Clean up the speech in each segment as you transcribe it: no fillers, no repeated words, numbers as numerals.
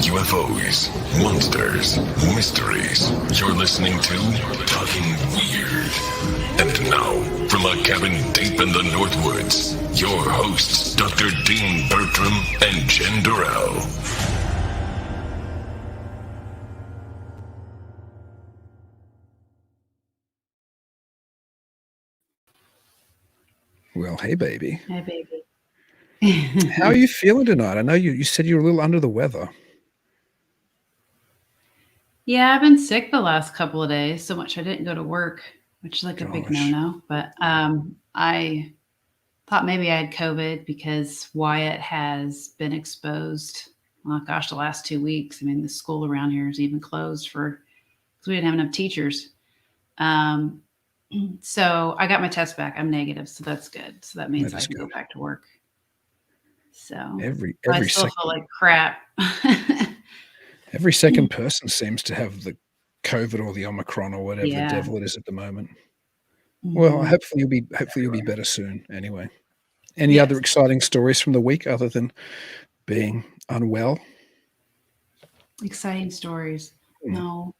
UFOs, monsters, mysteries. You're listening to Talking Weird. And now, from a cabin deep in the Northwoods, your hosts, Dr. Dean Bertram and Jen Durrell. Well, hey, baby. Hey, baby. How are you feeling tonight? I know you said you were a little under the weather. Yeah, I've been sick the last couple of days, so much I didn't go to work, which is like a big no-no. But I thought maybe I had COVID because Wyatt has been exposed. Oh gosh, the last 2 weeks. I mean, the school around here is even closed because we didn't have enough teachers. So I got my test back. I'm negative, so that's good. So that means I can go back to work. So I still feel like crap. Every second person seems to have the COVID or the Omicron or whatever the devil it is at the moment. Mm-hmm. Well, hopefully you'll be better soon. Anyway, any other exciting stories from the week other than being unwell? Exciting stories? No.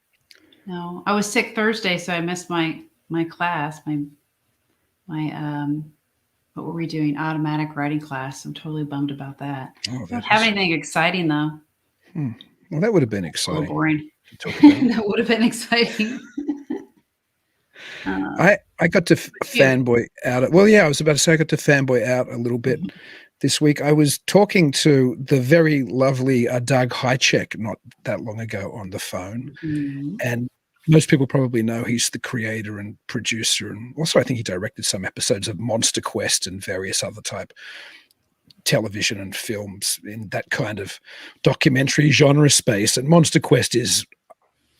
I was sick Thursday, so I missed my class. My what were we doing? Automatic writing class. I'm totally bummed about that. I don't have anything exciting though. Well, that would have been exciting. A little boring. That would have been exciting. I got to fanboy out. I was about to say I got to fanboy out a little bit this week. I was talking to the very lovely Doug Hychek not that long ago on the phone, and most people probably know he's the creator and producer, and also I think he directed some episodes of Monster Quest and various other type television and films in that kind of documentary genre space. And Monster Quest is,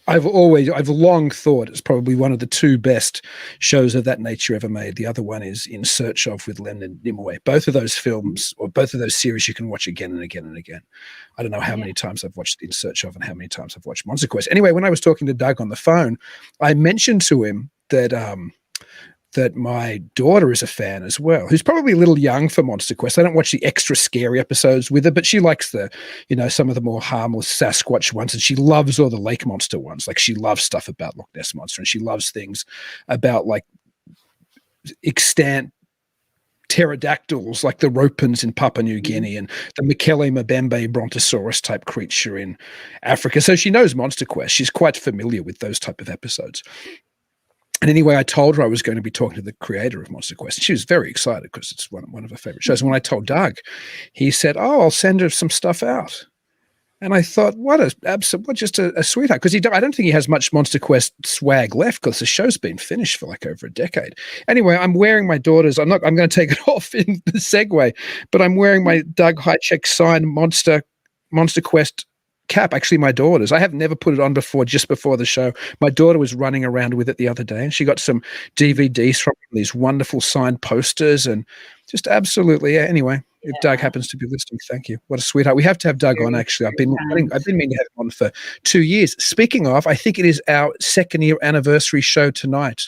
I've long thought it's probably one of the two best shows of that nature ever made. The other one is In Search of with Leonard Nimoy. Both of those films or both of those series you can watch again and again and again. I don't know how many times I've watched In Search of and how many times I've watched Monster Quest. Anyway, when I was talking to Doug on the phone, I mentioned to him that that my daughter is a fan as well, who's probably a little young for Monster Quest. I don't watch the extra scary episodes with her, but she likes some of the more harmless Sasquatch ones, and she loves all the lake monster ones. Like she loves stuff about Loch Ness Monster, and she loves things about like extant pterodactyls like the ropens in Papua New Guinea and the Mekele Mbembe brontosaurus type creature in Africa. So she knows Monster Quest. She's quite familiar with those type of episodes. And anyway, I told her I was going to be talking to the creator of Monster Quest. She was very excited because it's one of her favorite shows. And when I told Doug, he said, "Oh, I'll send her some stuff out." And I thought, what just a sweetheart. Because I don't think he has much Monster Quest swag left because the show's been finished for like over a decade. Anyway, I'm wearing my daughter's. I'm going to take it off in the segue, but I'm wearing my Doug Hychek signed Monster Quest cap. Actually, my daughter's. I have never put it on before, just before the show. My daughter was running around with it the other day, and she got some DVDs from these wonderful signed posters, and just absolutely. Anyway, if Doug happens to be listening, thank you. What a sweetheart. We have to have Doug on, actually. I've been meaning to have him on for 2 years. Speaking of, I think it is our 2nd year anniversary show tonight.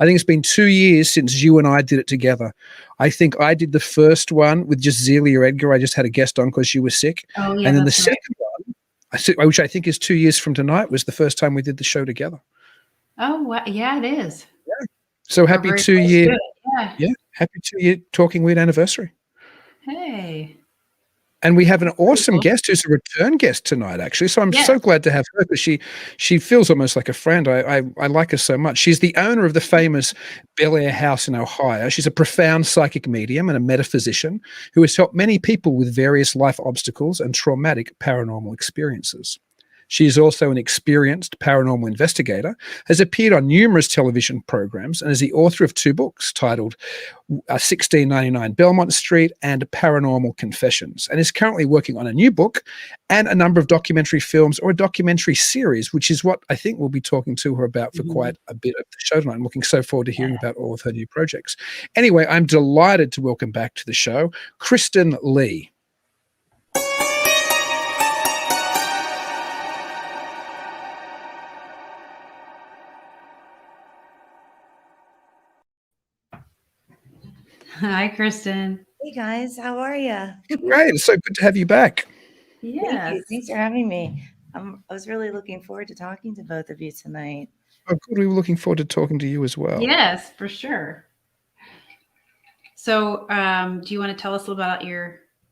I think it's been 2 years since you and I did it together. I think I did the first one with just Zelia Edgar. I just had a guest on because she was sick. Oh, yeah, and then the second one, which I think is 2 years from tonight, was the first time we did the show together. Oh, well, yeah, it is. Yeah. So happy 2 year. Yeah. Happy 2 year Talking Weird anniversary. Hey. And we have an awesome guest who's a return guest tonight, actually. So I'm so glad to have her because she feels almost like a friend. I like her so much. She's the owner of the famous Bellaire House in Ohio. She's a profound psychic medium and a metaphysician who has helped many people with various life obstacles and traumatic paranormal experiences. She is also an experienced paranormal investigator, has appeared on numerous television programs, and is the author of 2 books titled 1699 Belmont Street and Paranormal Confessions, and is currently working on a new book and a number of documentary films or a documentary series, which is what I think we'll be talking to her about for quite a bit of the show tonight. I'm looking so forward to hearing about all of her new projects. Anyway, I'm delighted to welcome back to the show Kristen Lee. Hi, Kristen. Hey guys, how are you? Great. It's so good to have you back. Thank Yes. you. Thanks for having me. I was really looking forward to talking to both of you tonight. Oh, good. We were looking forward to talking to you as well. Yes, for sure. So, do you want to tell us a little about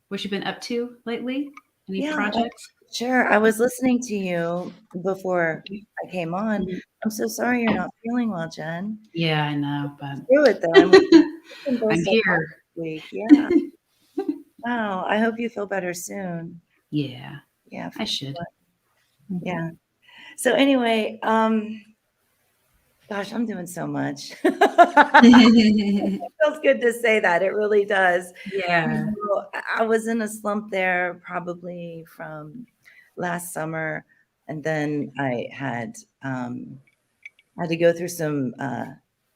what you've been up to lately? Any projects? Sure. I was listening to you before I came on. Mhm. I'm so sorry you're not feeling well, Jen. Yeah, I know, but Screw it though. I'm here. Week. Yeah. Wow. I hope you feel better soon. Yeah, Yeah. I should. Yeah. So anyway, gosh, I'm doing so much. It feels good to say that. It really does. Yeah. I was in a slump there probably from last summer, and then I had to go through some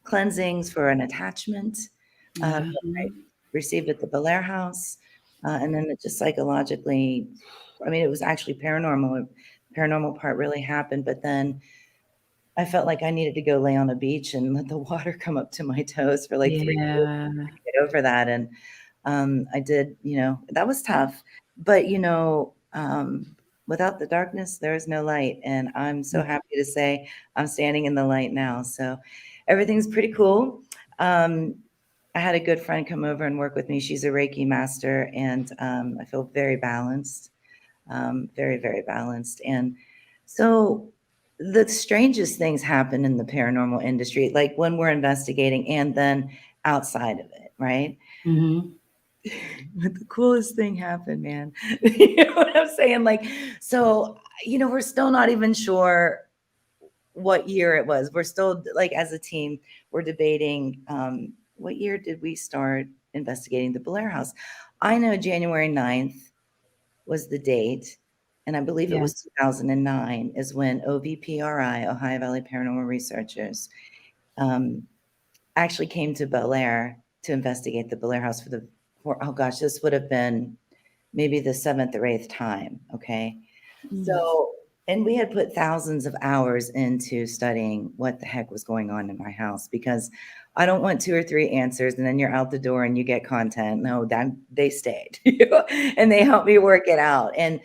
cleansings for an attachment that I received at the Bellaire House, and then it just psychologically, I mean, it was actually paranormal. Paranormal part really happened, but then I felt like I needed to go lay on a beach and let the water come up to my toes for like 3 days to get over that. And I did, that was tough. But, without the darkness, there is no light. And I'm so happy to say I'm standing in the light now. So everything's pretty cool. I had a good friend come over and work with me. She's a Reiki master, and I feel very balanced, very, very balanced. And so the strangest things happen in the paranormal industry, like when we're investigating and then outside of it, right? Mm-hmm. But the coolest thing happened, man. You know what I'm saying? Like, so, we're still not even sure what year it was. We're still, like, as a team, we're debating what year did we start investigating the Bellaire House? I know January 9th was the date. And I believe it was 2009 is when OVPRI, Ohio Valley Paranormal Researchers, actually came to Bellaire to investigate the Bellaire House oh gosh, this would have been maybe the 7th or 8th time. Okay. So, and we had put thousands of hours into studying what the heck was going on in my house, because I don't want 2 or 3 answers and then you're out the door and you get content. No, they stayed and they helped me work it out. And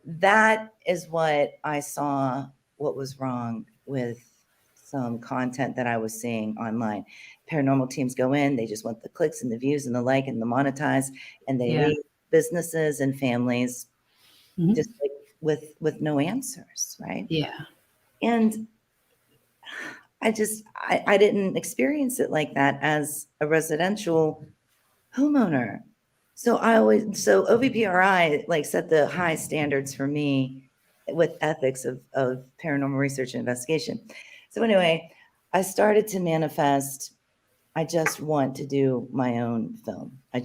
that is what I saw what was wrong with some content that I was seeing online. Paranormal teams go in, they just want the clicks and the views and the like and the monetize, and they leave businesses and families just like with no answers, right? Yeah. And I didn't experience it like that as a residential homeowner. So OVPRI like set the high standards for me with ethics of paranormal research and investigation. So anyway, I started to manifest, I just want to do my own film. I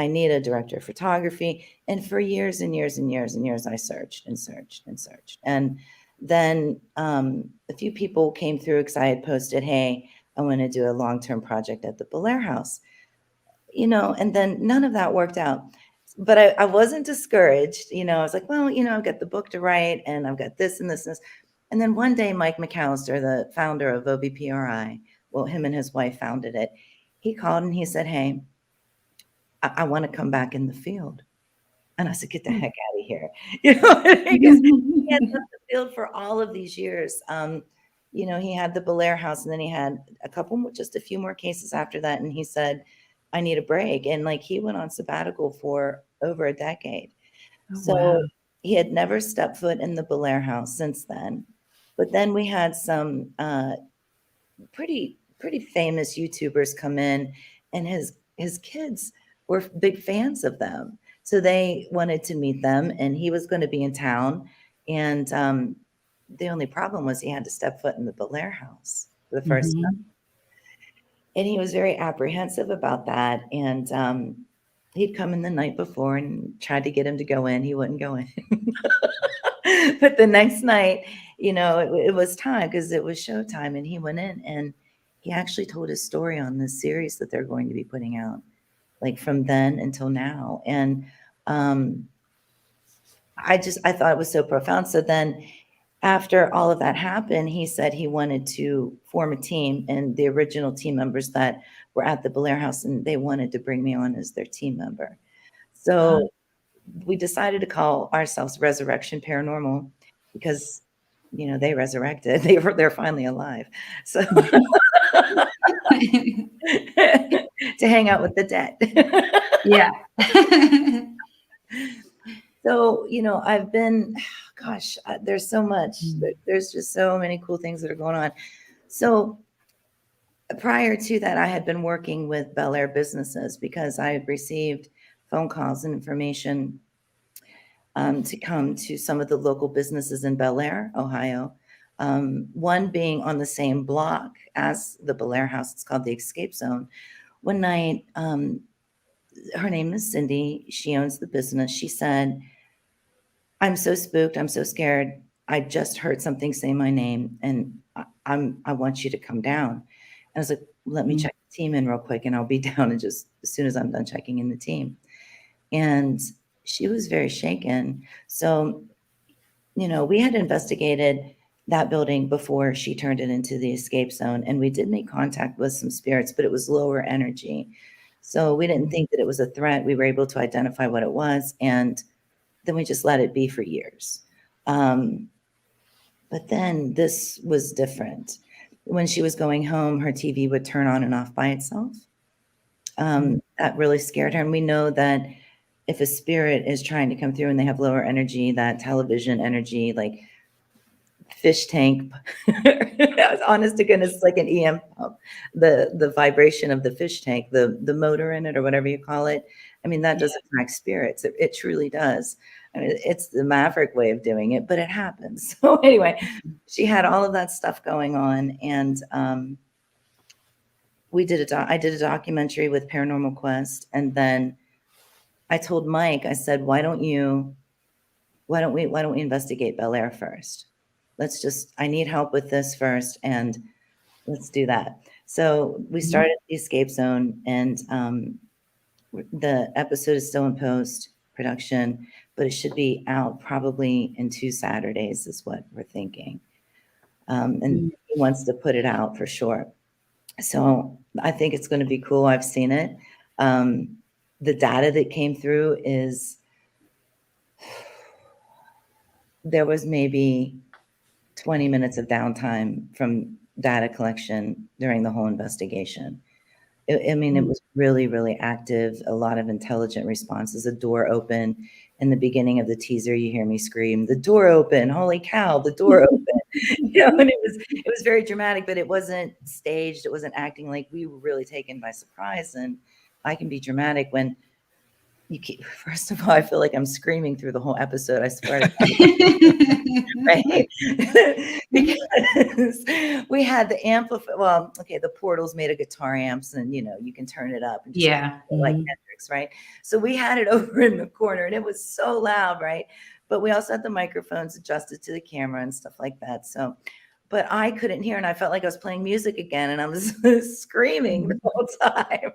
need a director of photography. And for years and years and years and years, I searched and searched and searched. And then a few people came through because I had posted, hey, I want to do a long-term project at the Bellaire House. And then none of that worked out. But I wasn't discouraged. I was like, well, I've got the book to write and I've got this and this and this. And then one day, Mike McAllister, the founder of OVPRI, well, him and his wife founded it. He called and he said, hey, I want to come back in the field. And I said, get the heck out of here. Because he had left the field for all of these years. He had the Bellaire House, and then he had just a few more cases after that. And he said, I need a break. And like he went on sabbatical for over a decade. He had never stepped foot in the Bellaire House since then. But then we had some pretty famous YouTubers come in, and his kids were big fans of them. So they wanted to meet them, and he was going to be in town. And the only problem was he had to step foot in the Bellaire House for the first time. And he was very apprehensive about that. And he'd come in the night before and tried to get him to go in. He wouldn't go in. But the next night, it was time because it was showtime, and he went in and he actually told his story on this series that they're going to be putting out, like from then until now. And I thought it was so profound. So then after all of that happened, he said he wanted to form a team, and the original team members that were at the Bellaire House, and they wanted to bring me on as their team member. So we decided to call ourselves Resurrection Paranormal because, they resurrected. They're finally alive. So to hang out with the dead. Yeah. So, I've been, gosh, there's so much. There's just so many cool things that are going on. So prior to that, I had been working with Bellaire businesses because I had received phone calls and information to come to some of the local businesses in Bellaire, Ohio. One being on the same block as the Bellaire House. It's called the Escape Zone. One night, her name is Cindy. She owns the business. She said, "I'm so spooked. I'm so scared. I just heard something say my name, and I want you to come down." And I was like, "Let me check the team in real quick, and I'll be down in just as soon as I'm done checking in the team." And she was very shaken. So, we had investigated that building before she turned it into the escape zone, and we did make contact with some spirits, but it was lower energy. So we didn't think that it was a threat. We were able to identify what it was, and then we just let it be for years. But then this was different. When she was going home, her TV would turn on and off by itself. That really scared her. And we know that if a spirit is trying to come through and they have lower energy, that television energy, like fish tank, honest to goodness, like an EM pump, the vibration of the fish tank, the motor in it or whatever you call it. I mean, that does attract spirits. It truly does. I mean, it's the Maverick way of doing it, but it happens. So anyway, she had all of that stuff going on. And I did a documentary with Paranormal Quest. And then I told Mike, I said, why don't we investigate Bellaire first? I need help with this first, and let's do that. So we started the Escape Zone, and the episode is still in post-production, but it should be out probably in 2 Saturdays is what we're thinking. And he wants to put it out for sure. So I think it's going to be cool. I've seen it. The data that came through is there was maybe 20 minutes of downtime from data collection during the whole investigation. It was really, really active, a lot of intelligent responses. A door open. In the beginning of the teaser, you hear me scream, "The door open, holy cow, the door open." And it was very dramatic, but it wasn't staged. It wasn't acting. Like, we were really taken by surprise. And I can be dramatic when first of all, I feel like I'm screaming through the whole episode. I swear to God. Right? Because we had the amplifier. Well, okay, the portals made of guitar amps, and you can turn it up and just like Hendrix, right? So we had it over in the corner, and it was so loud, right? But we also had the microphones adjusted to the camera and stuff like that. So, but I couldn't hear, and I felt like I was playing music again, and I was screaming the whole time.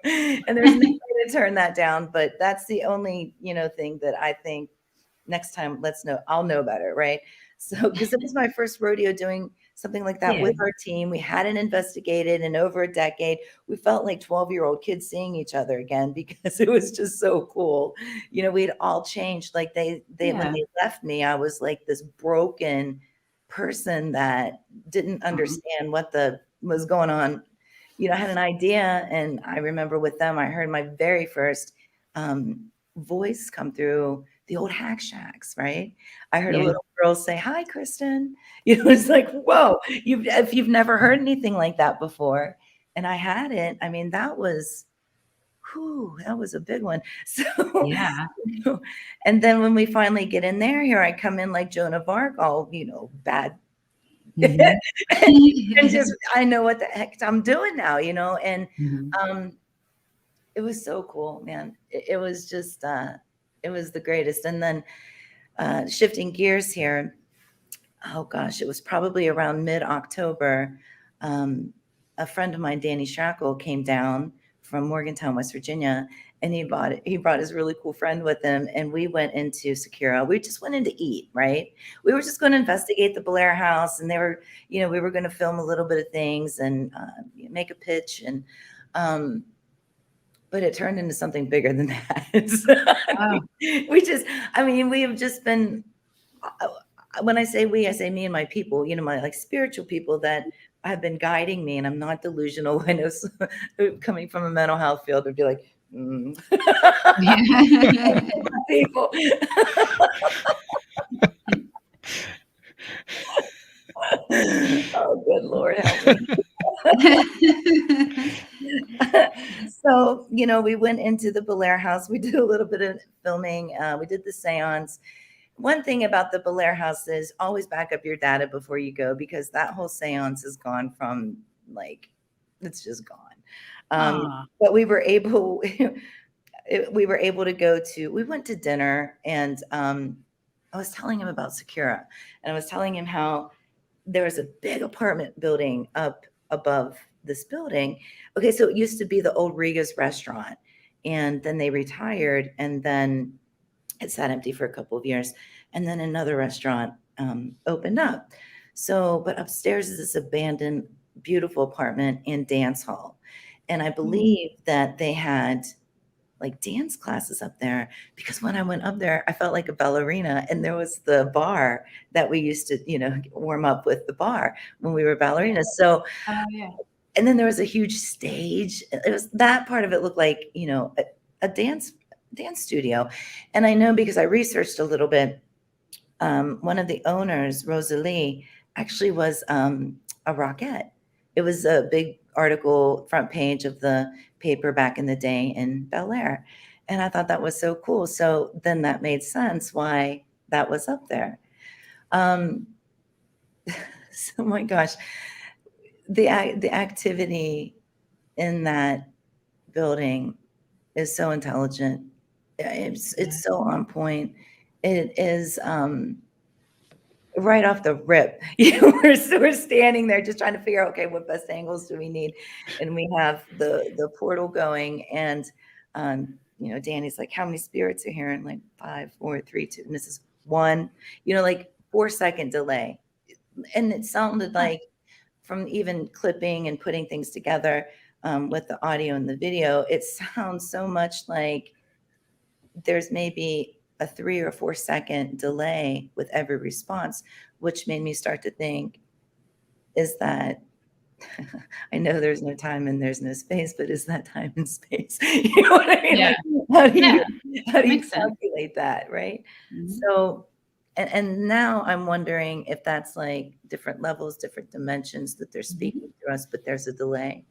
And there's no way to turn that down, but that's the only, thing that I think next time, I'll know better, right? So, because it was my first rodeo doing something like that with our team. We hadn't investigated in over a decade. We felt like 12-year-old kids seeing each other again because it was just so cool. We'd all changed. Like when they left me, I was like this broken person that didn't understand what was going on. I had an idea, and I remember with them, I heard my very first voice come through the old Hack Shacks, right? I heard a little girl say, "Hi, Kristen." It's like, whoa, if you've never heard anything like that before. And I hadn't. I mean, that was a big one. So and then when we finally get in there, here I come in like Joan of Arc, all bad. And just I know what the heck I'm doing now, and it was so cool, man. It was just it was the greatest. And then shifting gears here, oh gosh, it was probably around mid-October. A friend of mine, Danny Shackle, came down from Morgantown, West Virginia, and he brought his really cool friend with him, and we went into Secura. We just went in to eat, right? We were just going to investigate the Bellaire House, and they were, we were going to film a little bit of things and make a pitch. And but it turned into something bigger than that. Wow. We have just been, when I say we, I say me and my people, my like spiritual people that have been guiding me, and I'm not delusional. I know coming from a mental health field would be like, people. Oh, good Lord, help me. So, we went into the Bellaire House. We did a little bit of filming. We did the seance. One thing about the Bellaire House is always back up your data before you go, because that whole seance is gone from it's just gone. But we were able to go we went to dinner, and I was telling him about Sakura, and I was telling him how there was a big apartment building up above this building. Okay, so it used to be the old Riga's restaurant, and then they retired, and then it sat empty for a couple of years, and then another restaurant opened up. So, but upstairs is this abandoned, beautiful apartment and dance hall, and I believe that they had like dance classes up there, because when I went up there, I felt like a ballerina, and there was the bar that we used to, warm up with the bar when we were ballerinas. So, Yeah. and then there was a huge stage. It was that part of it looked like, a dance studio. And I know because I researched a little bit, one of the owners, Rosalie, actually was a rockette. It was a big article, front page of the paper back in the day in Bellaire. And I thought that was so cool. So then that made sense why that was up there. So my gosh, the activity in that building is so intelligent. It's so on point. It is right off the rip. We're standing there just trying to figure out, okay, what best angles do we need? And we have the portal going, and Danny's like, how many spirits are here? And like 5, 4, 3, 2, and this is 1. Like 4-second delay, and it sounded like, from even clipping and putting things together with the audio and the video, it sounds so much like there's maybe a 3 or 4-second delay with every response, which made me start to think, is that, I know there's no time and there's no space, but is that time and space? You know what I mean? Yeah. Like, how do you Makes sense. calculate that, right? Mhm. So, and now I'm wondering if that's like different levels, different dimensions that they're speaking to us, but there's a delay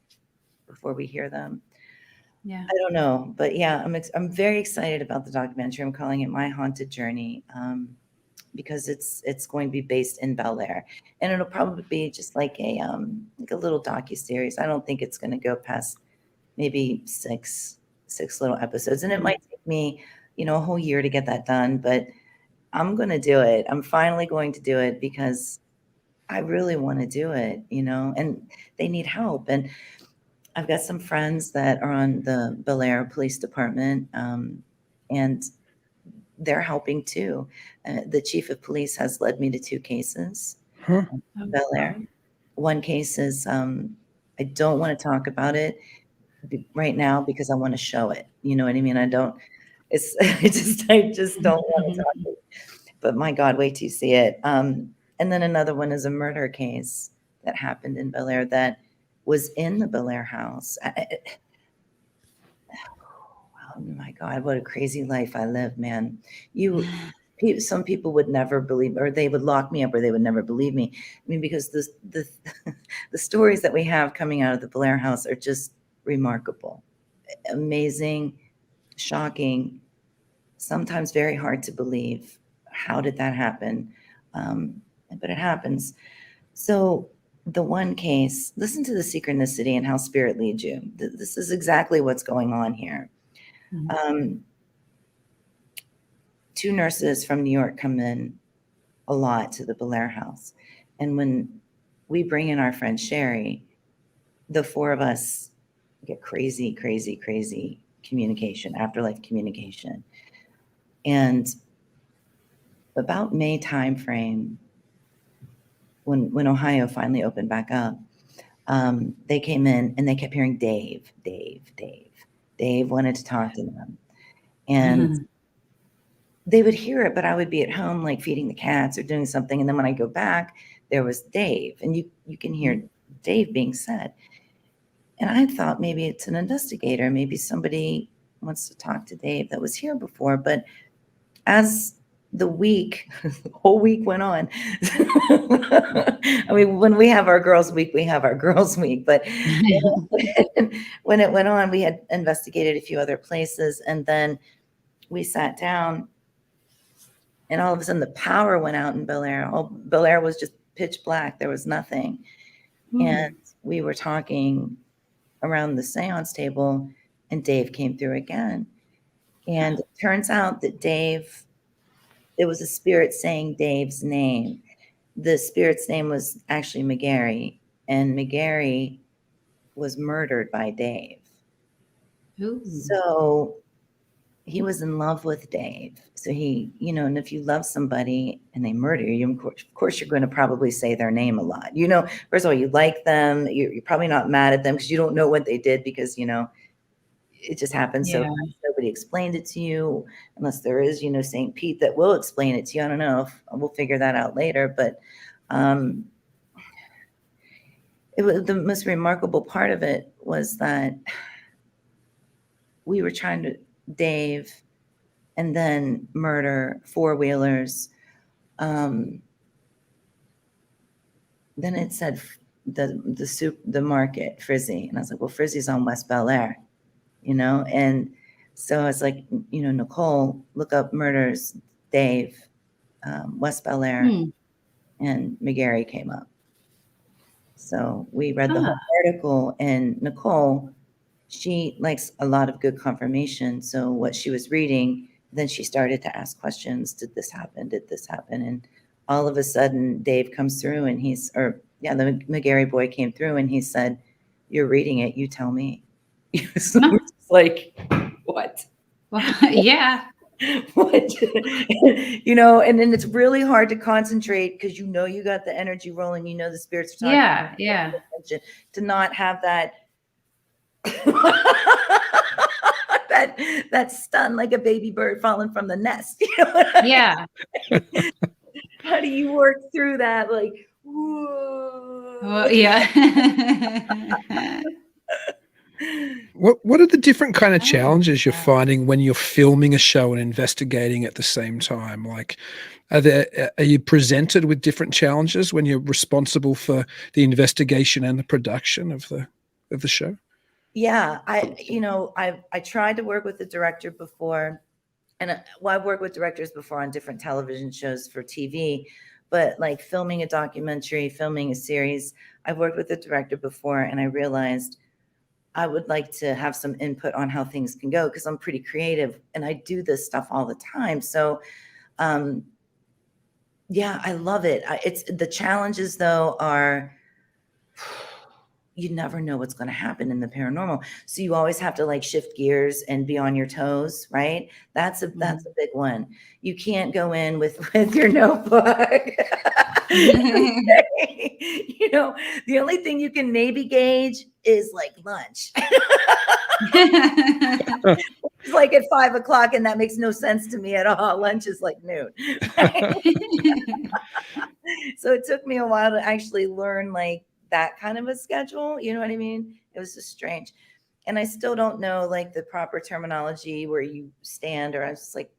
before we hear them. Yeah. I don't know, but yeah, I'm very excited about the documentary. I'm calling it My Haunted Journey, because it's going to be based in Bellaire, and it'll probably be just like a little docuseries. I don't think it's going to go past maybe six little episodes, and it might take me, a whole year to get that done, but I'm going to do it. I'm finally going to do it because I really want to do it, and they need help. And I've got some friends that are on the Bellaire Police Department, and they're helping too. The chief of police has led me to 2 cases in Bellaire. One case is, I don't want to talk about it right now because I want to show it. You know what I mean? I just don't want to talk about it. But my God, wait till you see it. And then another one is a murder case that happened in Bellaire that was in the Bellaire House. Oh my God, what a crazy life I live, man. Some people would never believe, or they would lock me up, or they would never believe me. I mean, because the stories that we have coming out of the Bellaire House are just remarkable, amazing, shocking, sometimes very hard to believe. How did that happen? But it happens. So the one case, listen to the synchronicity and how spirit leads you. This is exactly what's going on here. 2 nurses from New York come in a lot to the Bellaire House. And when we bring in our friend Sherry, the 4 of us get crazy communication, afterlife communication. And about May timeframe, when Ohio finally opened back up, they came in and they kept hearing Dave. Dave wanted to talk to them. And they would hear it, but I would be at home, like feeding the cats or doing something. And then when I go back, there was Dave, and you can hear Dave being said. And I thought maybe it's an investigator. Maybe somebody wants to talk to Dave that was here before. But as the whole week went on, I mean, when we have our girls' week, we have our girls' week. But when it went on, we had investigated a few other places. And then we sat down, and all of a sudden the power went out in Bellaire. Bellaire was just pitch black. There was nothing. And we were talking around the seance table, and Dave came through again. And it turns out that Dave, it was a spirit saying Dave's name. The spirit's name was actually McGarry, and McGarry was murdered by Dave. Ooh. So he was in love with Dave. So he, and if you love somebody and they murder you, of course you're going to probably say their name a lot. First of all, you like them. You're probably not mad at them because you don't know what they did, because, it just happened. Yeah. So nobody explained it to you, unless there is, St. Pete that will explain it to you. I don't know if we'll figure that out later, but it was the most remarkable part of it was that we were trying to Dave and then murder four-wheelers. Then it said the market, Frizzy. And I was like, well, Frizzy's on West Bellaire, And so I was like, Nicole, look up murders, Dave, West Bellaire, and McGarry came up. So we read the whole article, and Nicole, she likes a lot of good confirmation. So what she was reading, then she started to ask questions. Did this happen? Did this happen? And all of a sudden Dave comes through, and the McGarry boy came through, and he said, you're reading it. You tell me. So it's like, what? Well, yeah. What? And then it's really hard to concentrate because you got the energy rolling, the spirits are talking. Yeah. To not have that that stun like a baby bird falling from the nest. Yeah. How do you work through that? Like, whoa. Well, yeah. What are the different kind of challenges you're finding when you're filming a show and investigating at the same time? Like, are you presented with different challenges when you're responsible for the investigation and the production of the show? Yeah, I tried to work with the director before, and I've worked with directors before on different television shows for TV, but like filming a documentary, filming a series, I've worked with the director before, and I realized I would like to have some input on how things can go, because I'm pretty creative and I do this stuff all the time. So, yeah, I love it. It's the challenges though are, you never know what's going to happen in the paranormal. So you always have to like shift gears and be on your toes, right? That's a big one. You can't go in with your notebook. The only thing you can maybe gauge is like lunch. It's like at 5:00, and that makes no sense to me at all. Lunch is like noon. So it took me a while to actually learn like that kind of a schedule. You know what I mean? It was just strange. And I still don't know like the proper terminology where you stand, or I was just like,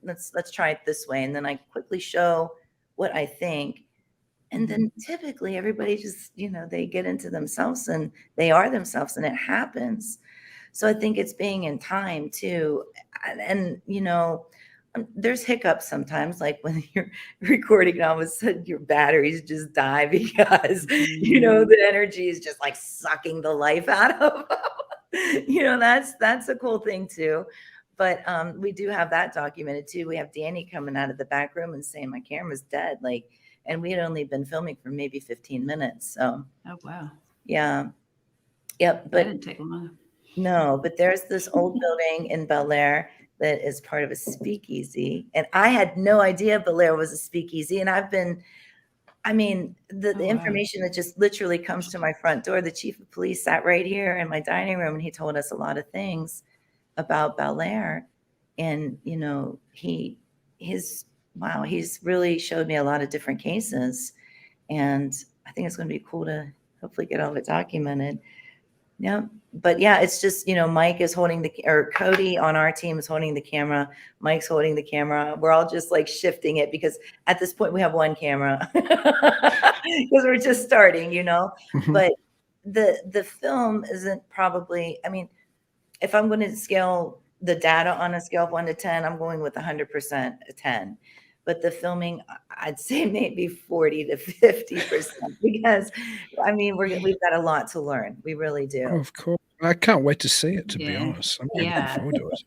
let's try it this way. And then I quickly show what I think. And then typically everybody just, they get into themselves and they are themselves, and it happens. So I think it's being in time too. And, there's hiccups sometimes, like when you're recording and all of a sudden your batteries just die because, the energy is just like sucking the life out of them. That's a cool thing too. But we do have that documented too. We have Danny coming out of the back room and saying, my camera's dead. Like, and we had only been filming for maybe 15 minutes. So, oh, wow. Yeah. Yep. But that didn't take long. No, but there's this old building in Bellaire that is part of a speakeasy. And I had no idea Bellaire was a speakeasy. And the information that just literally comes to my front door, the chief of police sat right here in my dining room, and he told us a lot of things. about Bellaire, and he's really showed me a lot of different cases, and I think it's going to be cool to hopefully get all of it documented. Yeah. But yeah, it's just, Mike is holding or Cody on our team is holding the camera. Mike's holding the camera. We're all just like shifting it because at this point we have one camera because we're just starting, Mhm. but the film isn't probably, if I'm going to scale the data on a scale of 1 to 10, I'm going with 100% a 10. But the filming, I'd say maybe 40 to 50% because we've got a lot to learn. We really Oh, do. of course. I can't wait to see it, to be Yeah. honest. I'm looking Yeah. forward to it.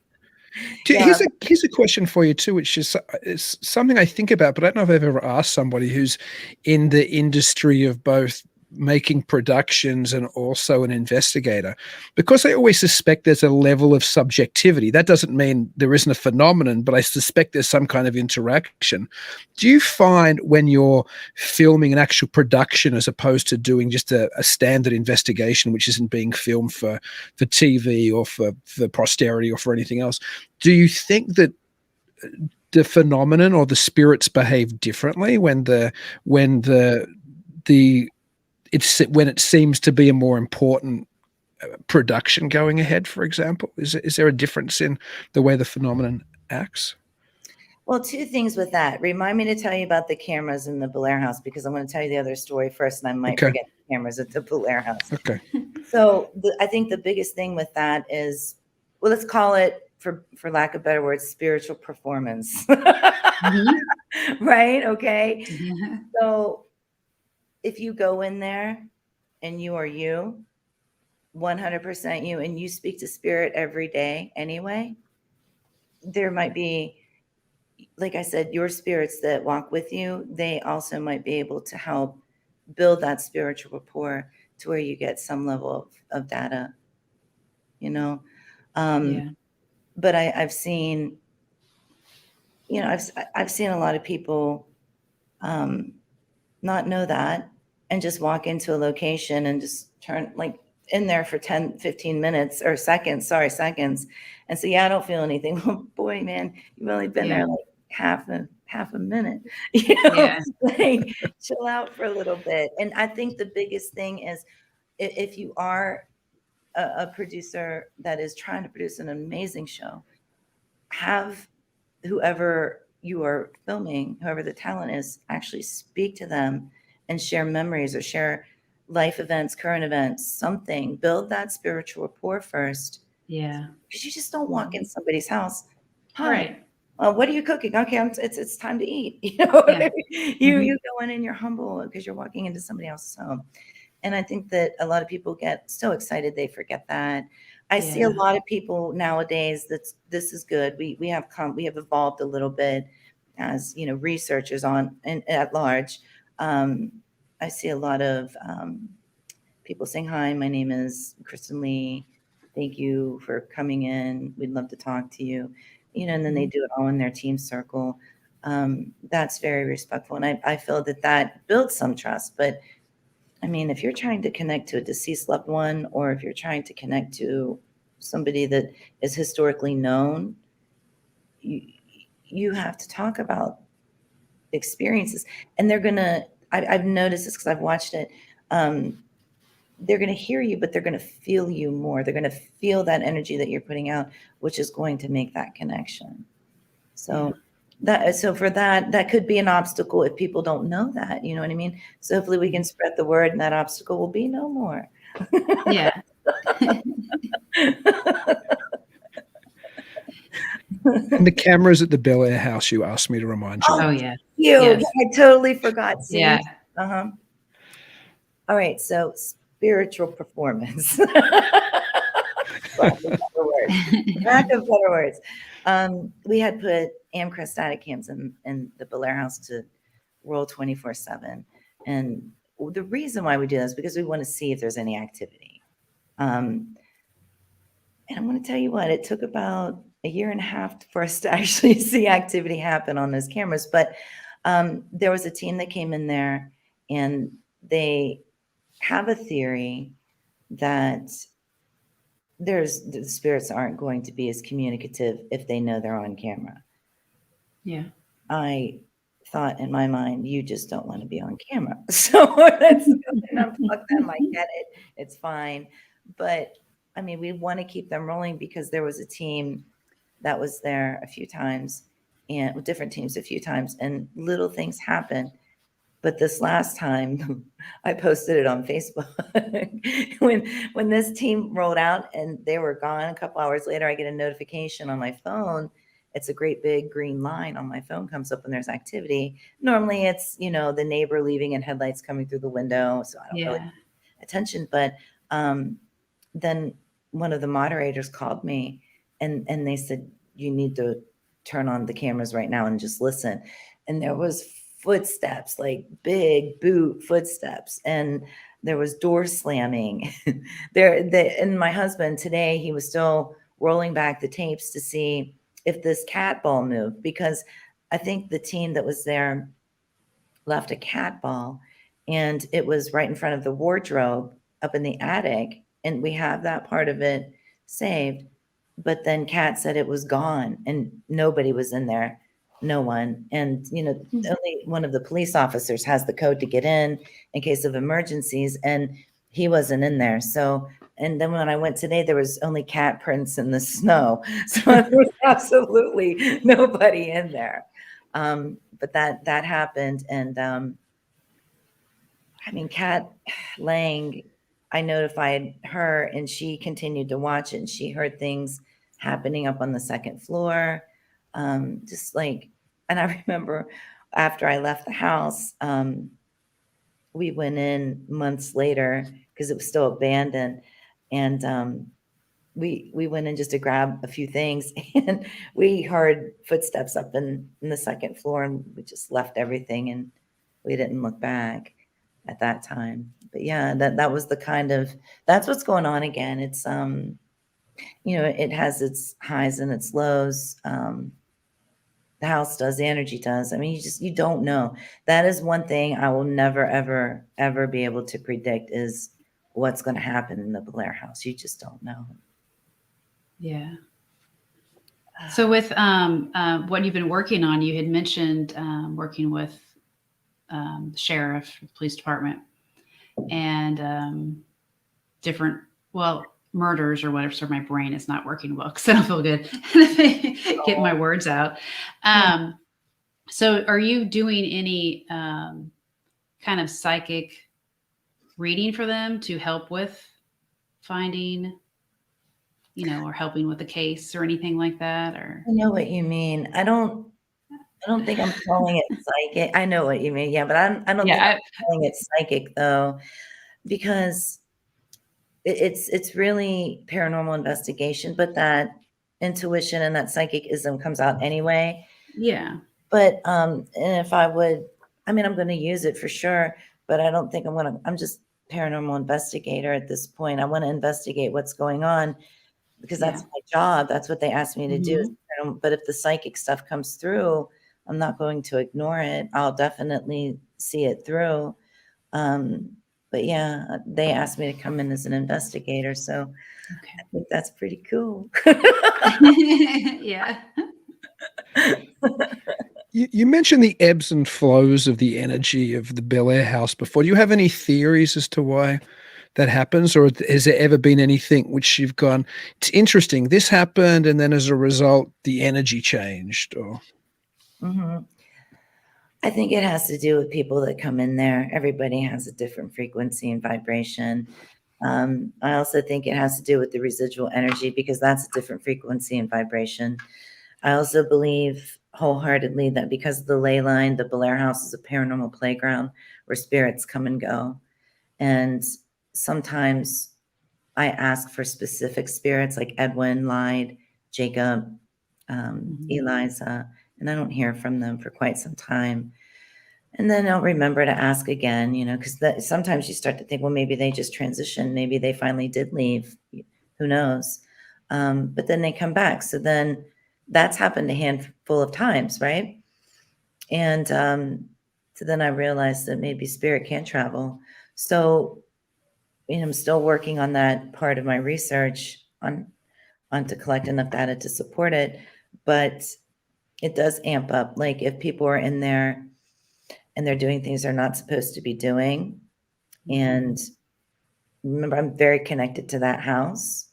Yeah. Here's a question for you too, which is it's something I think about, but I don't know if I've ever asked somebody who's in the industry of both making productions and also an investigator, because I always suspect there's a level of subjectivity. That doesn't mean there isn't a phenomenon, but I suspect there's some kind of interaction. Do you find when you're filming an actual production as opposed to doing just a standard investigation, which isn't being filmed for TV or for posterity or for anything else, do you think that the phenomenon or the spirits behave differently when it seems to be a more important production going ahead, for example? Is there a difference in the way the phenomenon acts? Well, two things with that. Remind me to tell you about the cameras in the Bellaire House because I'm going to tell you the other story first, and I might Okay. forget the cameras at the Bellaire House. Okay. So I think the biggest thing with that is, well, let's call it, for lack of better words, spiritual performance. Right? Okay. Yeah. So if you go in there and you are you, 100% you, and you speak to spirit every day anyway, there might be, like I said, your spirits that walk with you, they also might be able to help build that spiritual rapport to where you get some level of data, Yeah. But I've seen, I've seen a lot of people not know that and just walk into a location and just turn like in there for 10, 15 minutes or seconds, and say, yeah, I don't feel anything. Well, boy, man, you've only been Yeah. there like half a minute, Yeah. like chill out for a little bit. And I think the biggest thing is if you are a producer that is trying to produce an amazing show, have whoever you are filming, whoever the talent is, actually speak to them and share memories or share life events, current events, something. Build that spiritual rapport first. Yeah. Because you just don't walk in somebody's house. Hi. Right. What are you cooking? Okay, it's time to eat. You know, Yeah. you go in and you're humble because you're walking into somebody else's home. And I think that a lot of people get so excited they forget that. I see a Yeah. lot of people nowadays this is good. We have evolved a little bit as researchers on and at large. I see a lot of people saying, "Hi, my name is Kristen Lee. Thank you for coming in. We'd love to talk to you." And then they do it all in their team circle. That's very respectful, and I feel that builds some trust. But if you're trying to connect to a deceased loved one, or if you're trying to connect to somebody that is historically known, you have to talk about experiences. And I've noticed this because I've watched it. They're going to hear you, but they're going to feel you more. They're going to feel that energy that you're putting out, which is going to make that connection. So for that could be an obstacle if people don't know that, you know what I mean? So hopefully we can spread the word and that obstacle will be no more. Yeah. And the cameras at the Bellaire House, you asked me to remind you. Oh, yeah. Yes. Yes. I totally forgot. See? Yeah. Uh-huh. All right. So spiritual performance. Lack of better words. We had put Amcrest static cams in the Bellaire House to roll 24/7. And the reason why we do that is because we want to see if there's any activity. And I'm going to tell you what, it took about a year and a half for us to actually see activity happen on those cameras. But there was a team that came in there and they have a theory that the spirits aren't going to be as communicative if they know they're on camera. Yeah. I thought in my mind, you just don't want to be on camera. So let's go and unplug them. I get it. It's fine. But I mean, we want to keep them rolling because there was a team that was there a few times and with different teams a few times, and little things happen. But this last time, I posted it on Facebook. when this team rolled out and they were gone, a couple hours later, I get a notification on my phone. It's a great big green line on my phone comes up when there's activity. Normally, it's the neighbor leaving and headlights coming through the window, so I don't really pay attention. But then one of the moderators called me, and they said, "You need to turn on the cameras right now and just listen." And there was footsteps, like big boot footsteps, and there was door slamming. And my husband today, he was still rolling back the tapes to see if this cat ball moved, because I think the team that was there left a cat ball, and it was right in front of the wardrobe up in the attic, and we have that part of it saved. But then Kat said it was gone and nobody was in there. No one. And, only one of the police officers has the code to get in case of emergencies, and he wasn't in there. So, and then when I went today, there was only cat prints in the snow. So there was absolutely nobody in there. But that happened. And I mean, Kat Lang, I notified her and she continued to watch it, and she heard things happening up on the second floor. Just like, and I remember after I left the house, we went in months later because it was still abandoned. And we went in just to grab a few things, and we heard footsteps up in the second floor, and we just left everything and we didn't look back at that time. But yeah, that was that's what's going on again. It's it has its highs and its lows. The house does, the energy does. I mean, you don't know. That is one thing I will never, ever, ever be able to predict is what's going to happen in the Bellaire house. You just don't know. Yeah. So with what you've been working on, you had mentioned working with the sheriff, the police department, and different, murders or whatever. So my brain is not working well because I don't feel good getting my words out. So are you doing any kind of psychic reading for them to help with finding, or helping with the case or anything like that? Or I know what you mean. I don't think I'm calling it psychic. I know what you mean. Yeah, but I don't think I'm calling it psychic though, because it's really paranormal investigation, but that intuition and that psychicism comes out anyway. Yeah. But and if I would, I mean, I'm going to use it for sure, but I don't think I'm just paranormal investigator at this point. I want to investigate what's going on because that's my job. That's what they asked me to do. But if the psychic stuff comes through, I'm not going to ignore it. I'll definitely see it through. But yeah, they asked me to come in as an investigator. So I think that's pretty cool. Yeah. You mentioned the ebbs and flows of the energy of the Bellaire house before. Do you have any theories as to why that happens? Or has there ever been anything which you've gone, it's interesting, this happened, and then as a result, the energy changed? Or I think it has to do with people that come in there. Everybody has a different frequency and vibration. I also think it has to do with the residual energy because that's a different frequency and vibration. I also believe wholeheartedly that because of the ley line, the Bellaire house is a paranormal playground where spirits come and go. And sometimes I ask for specific spirits like Edwin, Lyde, Jacob, Eliza, and I don't hear from them for quite some time. And then I'll remember to ask again, because sometimes you start to think, well, maybe they just transitioned. Maybe they finally did leave. Who knows? But then they come back. So then that's happened a handful of times, right? And so then I realized that maybe spirit can travel. So I'm still working on that part of my research to collect enough data to support it, but it does amp up. Like if people are in there and they're doing things they're not supposed to be doing, and remember, I'm very connected to that house,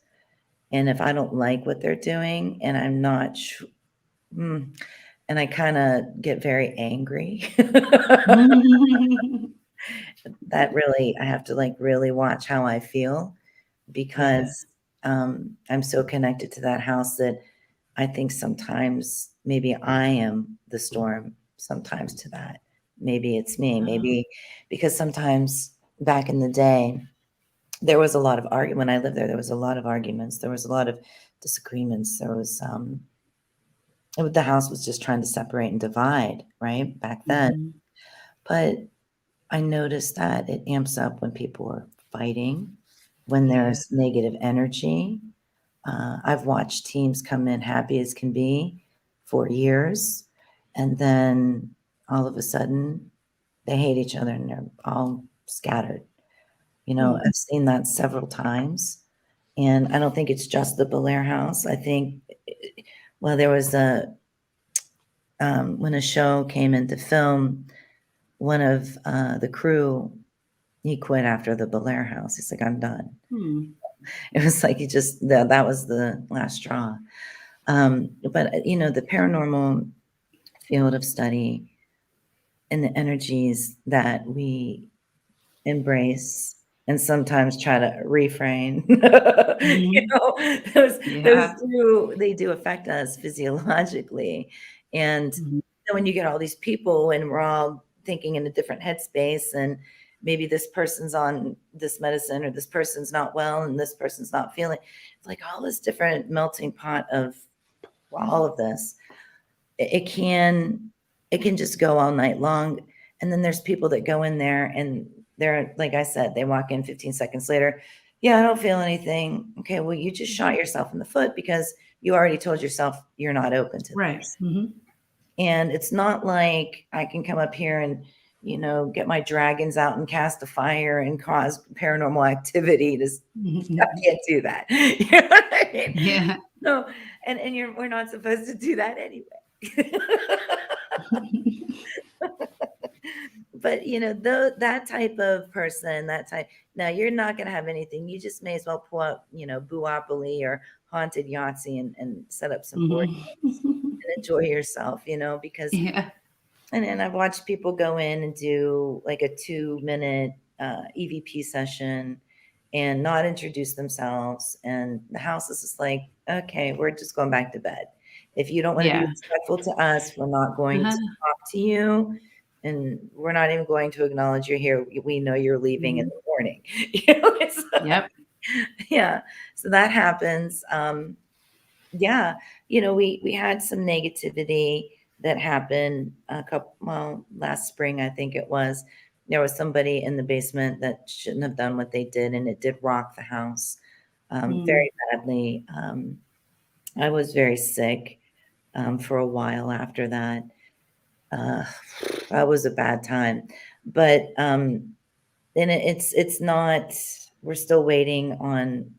and if I don't like what they're doing, and I'm not and I kind of get very angry. That really, I have to like really watch how I feel, because I'm so connected to that house that I think sometimes maybe I am the storm sometimes to that. Maybe it's me, maybe because sometimes back in the day, there was a lot of argument. When I lived there, there was a lot of arguments. There was a lot of disagreements. There was, the house was just trying to separate and divide, right? Back then. But I noticed that it amps up when people are fighting, when there's negative energy. I've watched teams come in happy as can be for years, and then all of a sudden they hate each other and they're all scattered. I've seen that several times, and I don't think it's just the Bellaire House. I think, well, there was when a show came into film, one of the crew, he quit after the Bellaire House. He's like, I'm done. It was like that was the last straw. But the paranormal field of study and the energies that we embrace and sometimes try to refrain, they do affect us physiologically. And when you get all these people and we're all thinking in a different headspace, and maybe this person's on this medicine or this person's not well and this person's not feeling, it's like all this different melting pot of all of this. It can just go all night long. And then there's people that go in there and they're, like I said, they walk in 15 seconds later. Yeah, I don't feel anything. Okay, well, you just shot yourself in the foot because you already told yourself you're not open to this. And it's not like I can come up here and, get my dragons out and cast a fire and cause paranormal activity. I can't do that. You know what I mean? Yeah. No, and we're not supposed to do that anyway. But that type of person, now you're not going to have anything. You just may as well pull up, Boopoly or Haunted Yahtzee and set up some board games and enjoy yourself, because and I've watched people go in and do like a 2-minute EVP session and not introduce themselves, and the house is just like, okay, we're just going back to bed. If you don't want to be respectful to us, we're not going to talk to you. And we're not even going to acknowledge you're here. We know you're leaving in the morning. Yeah. So that happens. We had some negativity that happened last spring, I think it was. There was somebody in the basement that shouldn't have done what they did, and it did rock the house very badly. I was very sick for a while after that. That was a bad time, but and it's not. We're still waiting on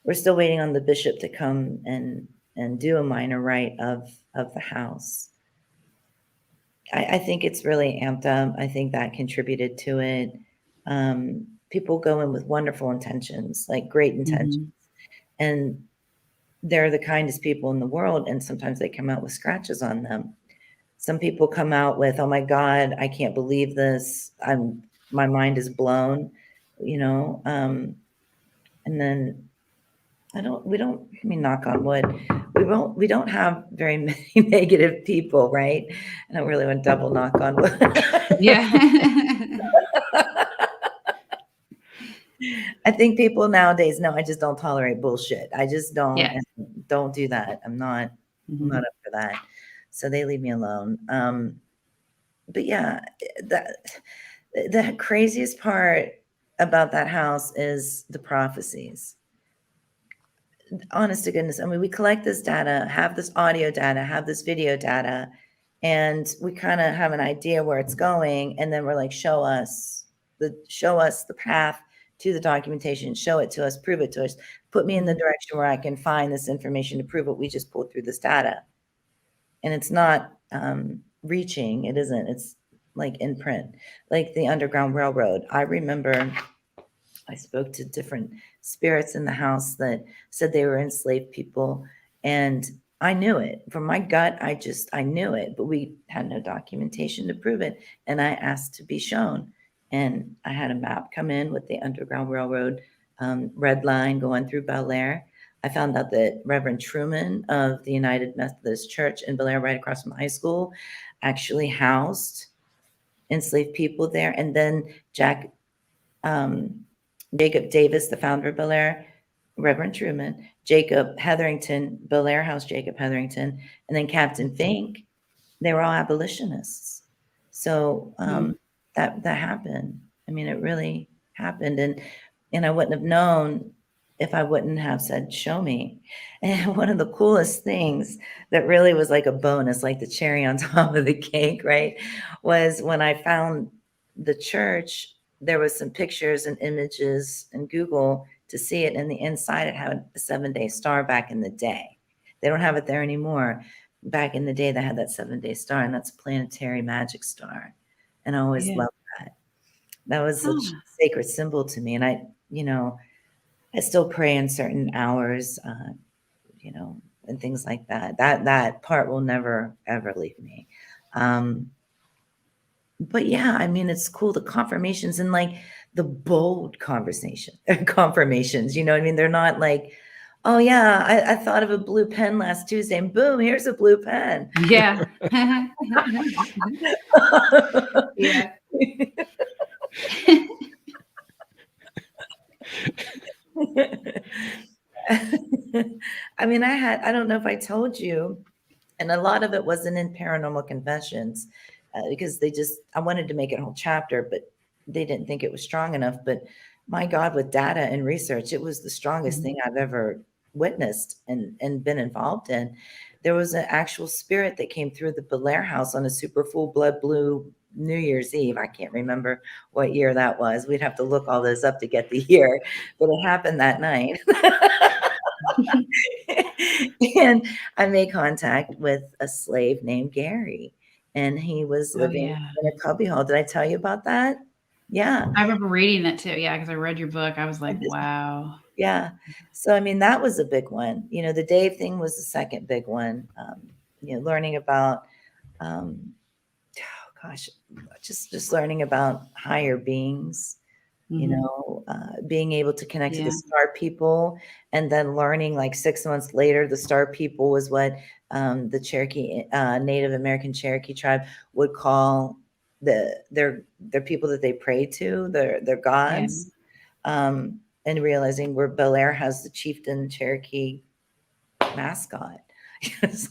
the bishop to come and do a minor rite of the house. I think it's really amped up. I think that contributed to it. People go in with wonderful intentions, like great intentions, and they're the kindest people in the world, and sometimes they come out with scratches on them. Some people come out with, oh my God, I can't believe this. My mind is blown, and then knock on wood. We don't have very many negative people, right? I don't really want to double knock on wood. Yeah. I think people nowadays know I just don't tolerate bullshit. I just don't do that. I'm not up for that. So they leave me alone. But yeah, the craziest part about that house is the prophecies. Honest to goodness. I mean, we collect this data, have this audio data, have this video data, and we kind of have an idea where it's going. And then we're like, show us the path to the documentation, show it to us, prove it to us, put me in the direction where I can find this information to prove what we just pulled through this data. And it's not reaching. It isn't. It's like in print, like the Underground Railroad. I remember I spoke to different spirits in the house that said they were enslaved people. And I knew it from my gut. I knew it, but we had no documentation to prove it. And I asked to be shown. And I had a map come in with the Underground Railroad red line going through Bellaire. I found out that Reverend Truman of the United Methodist Church in Blair, right across from high school, actually housed enslaved people there. And then Jacob Davis, the founder of Bellaire, Reverend Truman, Jacob Hetherington, Bellaire House, Jacob Hetherington, and then Captain Fink, they were all abolitionists. So that happened. I mean, it really happened. And I wouldn't have known if I wouldn't have said, show me. And one of the coolest things that really was like a bonus, like the cherry on top of the cake, right, was when I found the church, there was some pictures and images in Google to see it. And the inside, it had a 7-day star back in the day. They don't have it there anymore. Back in the day, they had that 7-day star, and that's a planetary magic star. And I always loved that. That was such a sacred symbol to me. And I still pray in certain hours, and things like that. That part will never, ever leave me. But yeah, I mean, it's cool. The confirmations and like the bold confirmations, you know what I mean? They're not like, oh yeah, I thought of a blue pen last Tuesday and boom, here's a blue pen. Yeah. Yeah. I mean, I don't know if I told you, and a lot of it wasn't in Paranormal Confessions because I wanted to make it a whole chapter, but they didn't think it was strong enough. But my God, with data and research, it was the strongest thing I've ever witnessed and been involved in. There was an actual spirit that came through the Bellaire House on a super full blood blue New Year's Eve. I can't remember what year that was. We'd have to look all this up to get the year, but it happened that night. And I made contact with a slave named Gary, and he was living in a cubbyhole. Did I tell you about that? Yeah. I remember reading that too. Yeah, because I read your book. I was like, wow. Yeah. So, I mean, that was a big one. The Dave thing was the second big one. Learning about, just learning about higher beings, being able to connect to the star people, and then learning like 6 months later, the star people was what the Cherokee, Native American Cherokee tribe would call their people that they pray to, their gods. And realizing where Bellaire has the chieftain Cherokee mascot. It's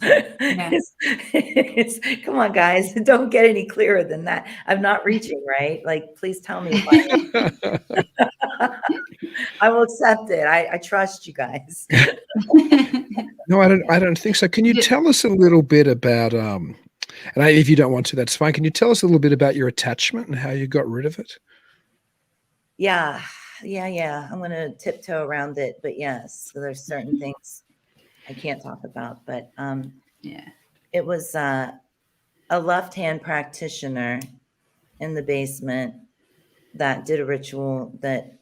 come on, guys, don't get any clearer than that. I'm not reaching, right? Like, please tell me if I will accept it. I trust you guys. No, I don't think so. Can you tell us a little bit about and if you don't want to, that's fine. Can you tell us a little bit about your attachment and how you got rid of it? Yeah. I'm going to tiptoe around it, but yes, so there's certain things I can't talk about, but it was a left-hand practitioner in the basement that did a ritual that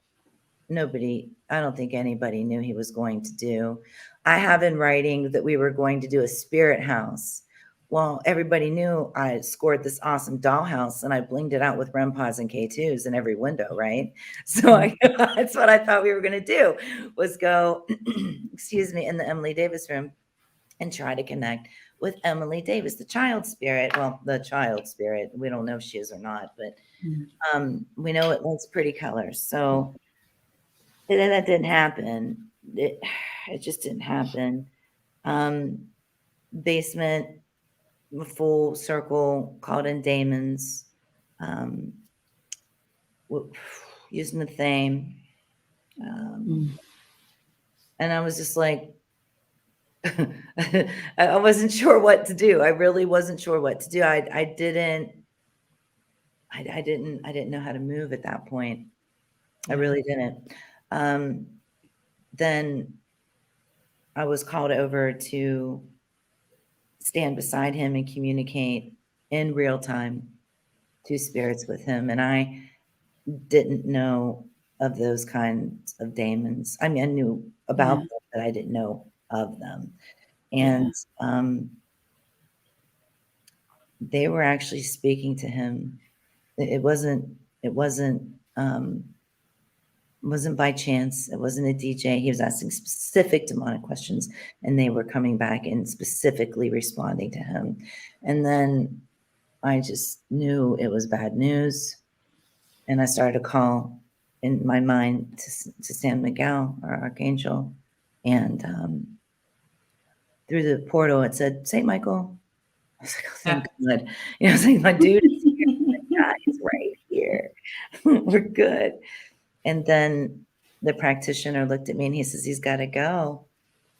I don't think anybody knew he was going to do. I have in writing that we were going to do a spirit house. Well, everybody knew I scored this awesome dollhouse and I blinged it out with REM pods and K2s in every window, right? So that's what I thought we were going to do, was go, in the Emily Davis room and try to connect with Emily Davis, the child spirit. Well, the child spirit, we don't know if she is or not, but we know it likes pretty colors. So that didn't happen. It just didn't happen. Basement, full circle, called in demons, using the theme. And I was just like, I wasn't sure what to do. I really wasn't sure what to do. I didn't know how to move at that point. I really didn't. Then I was called over to stand beside him and communicate in real time to spirits with him. And I didn't know of those kinds of daemons. I mean, I knew about them, but I didn't know of them. And they were actually speaking to him. It wasn't by chance. It wasn't a DJ. He was asking specific demonic questions, and they were coming back and specifically responding to him. And then I just knew it was bad news. And I started to call in my mind to San Miguel, our archangel. And through the portal, it said, St. Michael. I was like, oh, thank God. I was like, my dude is here. God, he's right here. We're good. And then the practitioner looked at me and he says, he's got to go.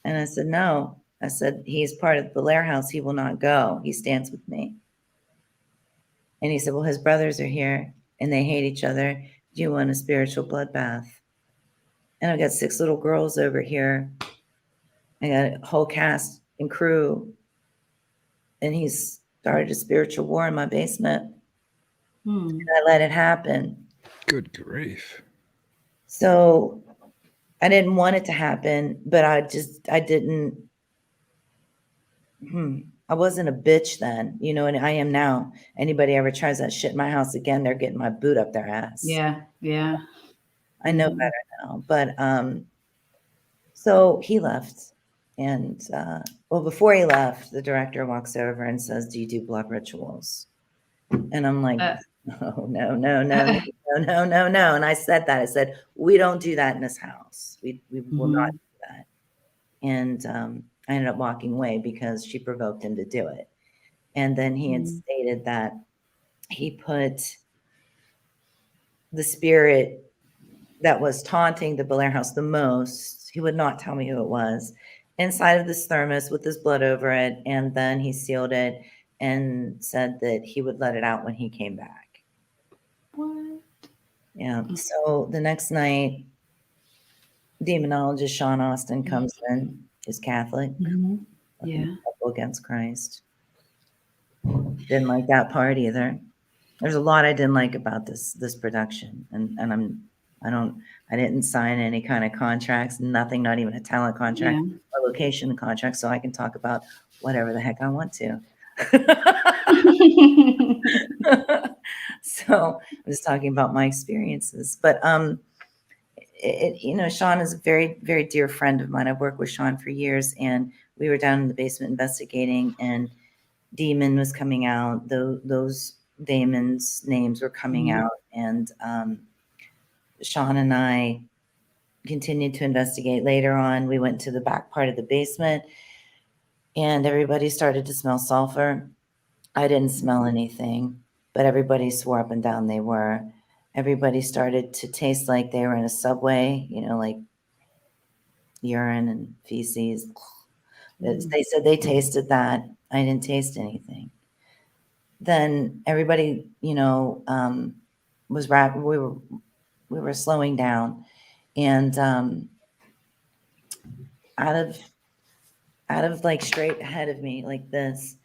And I said, no. I said, he's part of the Bellaire House. He will not go. He stands with me. And he said, well, his brothers are here and they hate each other. Do you want a spiritual bloodbath? And I've got 6 little girls over here. I got a whole cast and crew. And he's started a spiritual war in my basement. And I let it happen. Good grief. So I didn't want it to happen, but I wasn't a bitch then, and I am now. Anybody ever tries that shit in my house again, they're getting my boot up their ass. Yeah. I know better now. But so he left. And before he left, the director walks over and says, do you do blood rituals? And I'm like, no. And I said that. I said, we don't do that in this house. We will not do that. And I ended up walking away because she provoked him to do it. And then he had stated that he put the spirit that was taunting the Bellaire House the most, he would not tell me who it was, inside of this thermos with his blood over it. And then he sealed it and said that he would let it out when he came back. What? Yeah. So the next night, demonologist Sean Austin comes in. He's Catholic. Yeah. Against Christ. Didn't like that part either. There's a lot I didn't like about this production, and I didn't sign any kind of contracts, nothing, not even a talent contract or location contract, so I can talk about whatever the heck I want to. So I'm just talking about my experiences, but Sean is a very, very dear friend of mine. I've worked with Sean for years, and we were down in the basement investigating, and demon was coming out. Those demons' names were coming out, and Sean and I continued to investigate. Later on, we went to the back part of the basement, and everybody started to smell sulfur. I didn't smell anything, but everybody swore up and down they were. Everybody started to taste like they were in a subway, like urine and feces. They said they tasted that. I didn't taste anything. Then everybody, was rapid. We were slowing down, and out of like straight ahead of me, like this,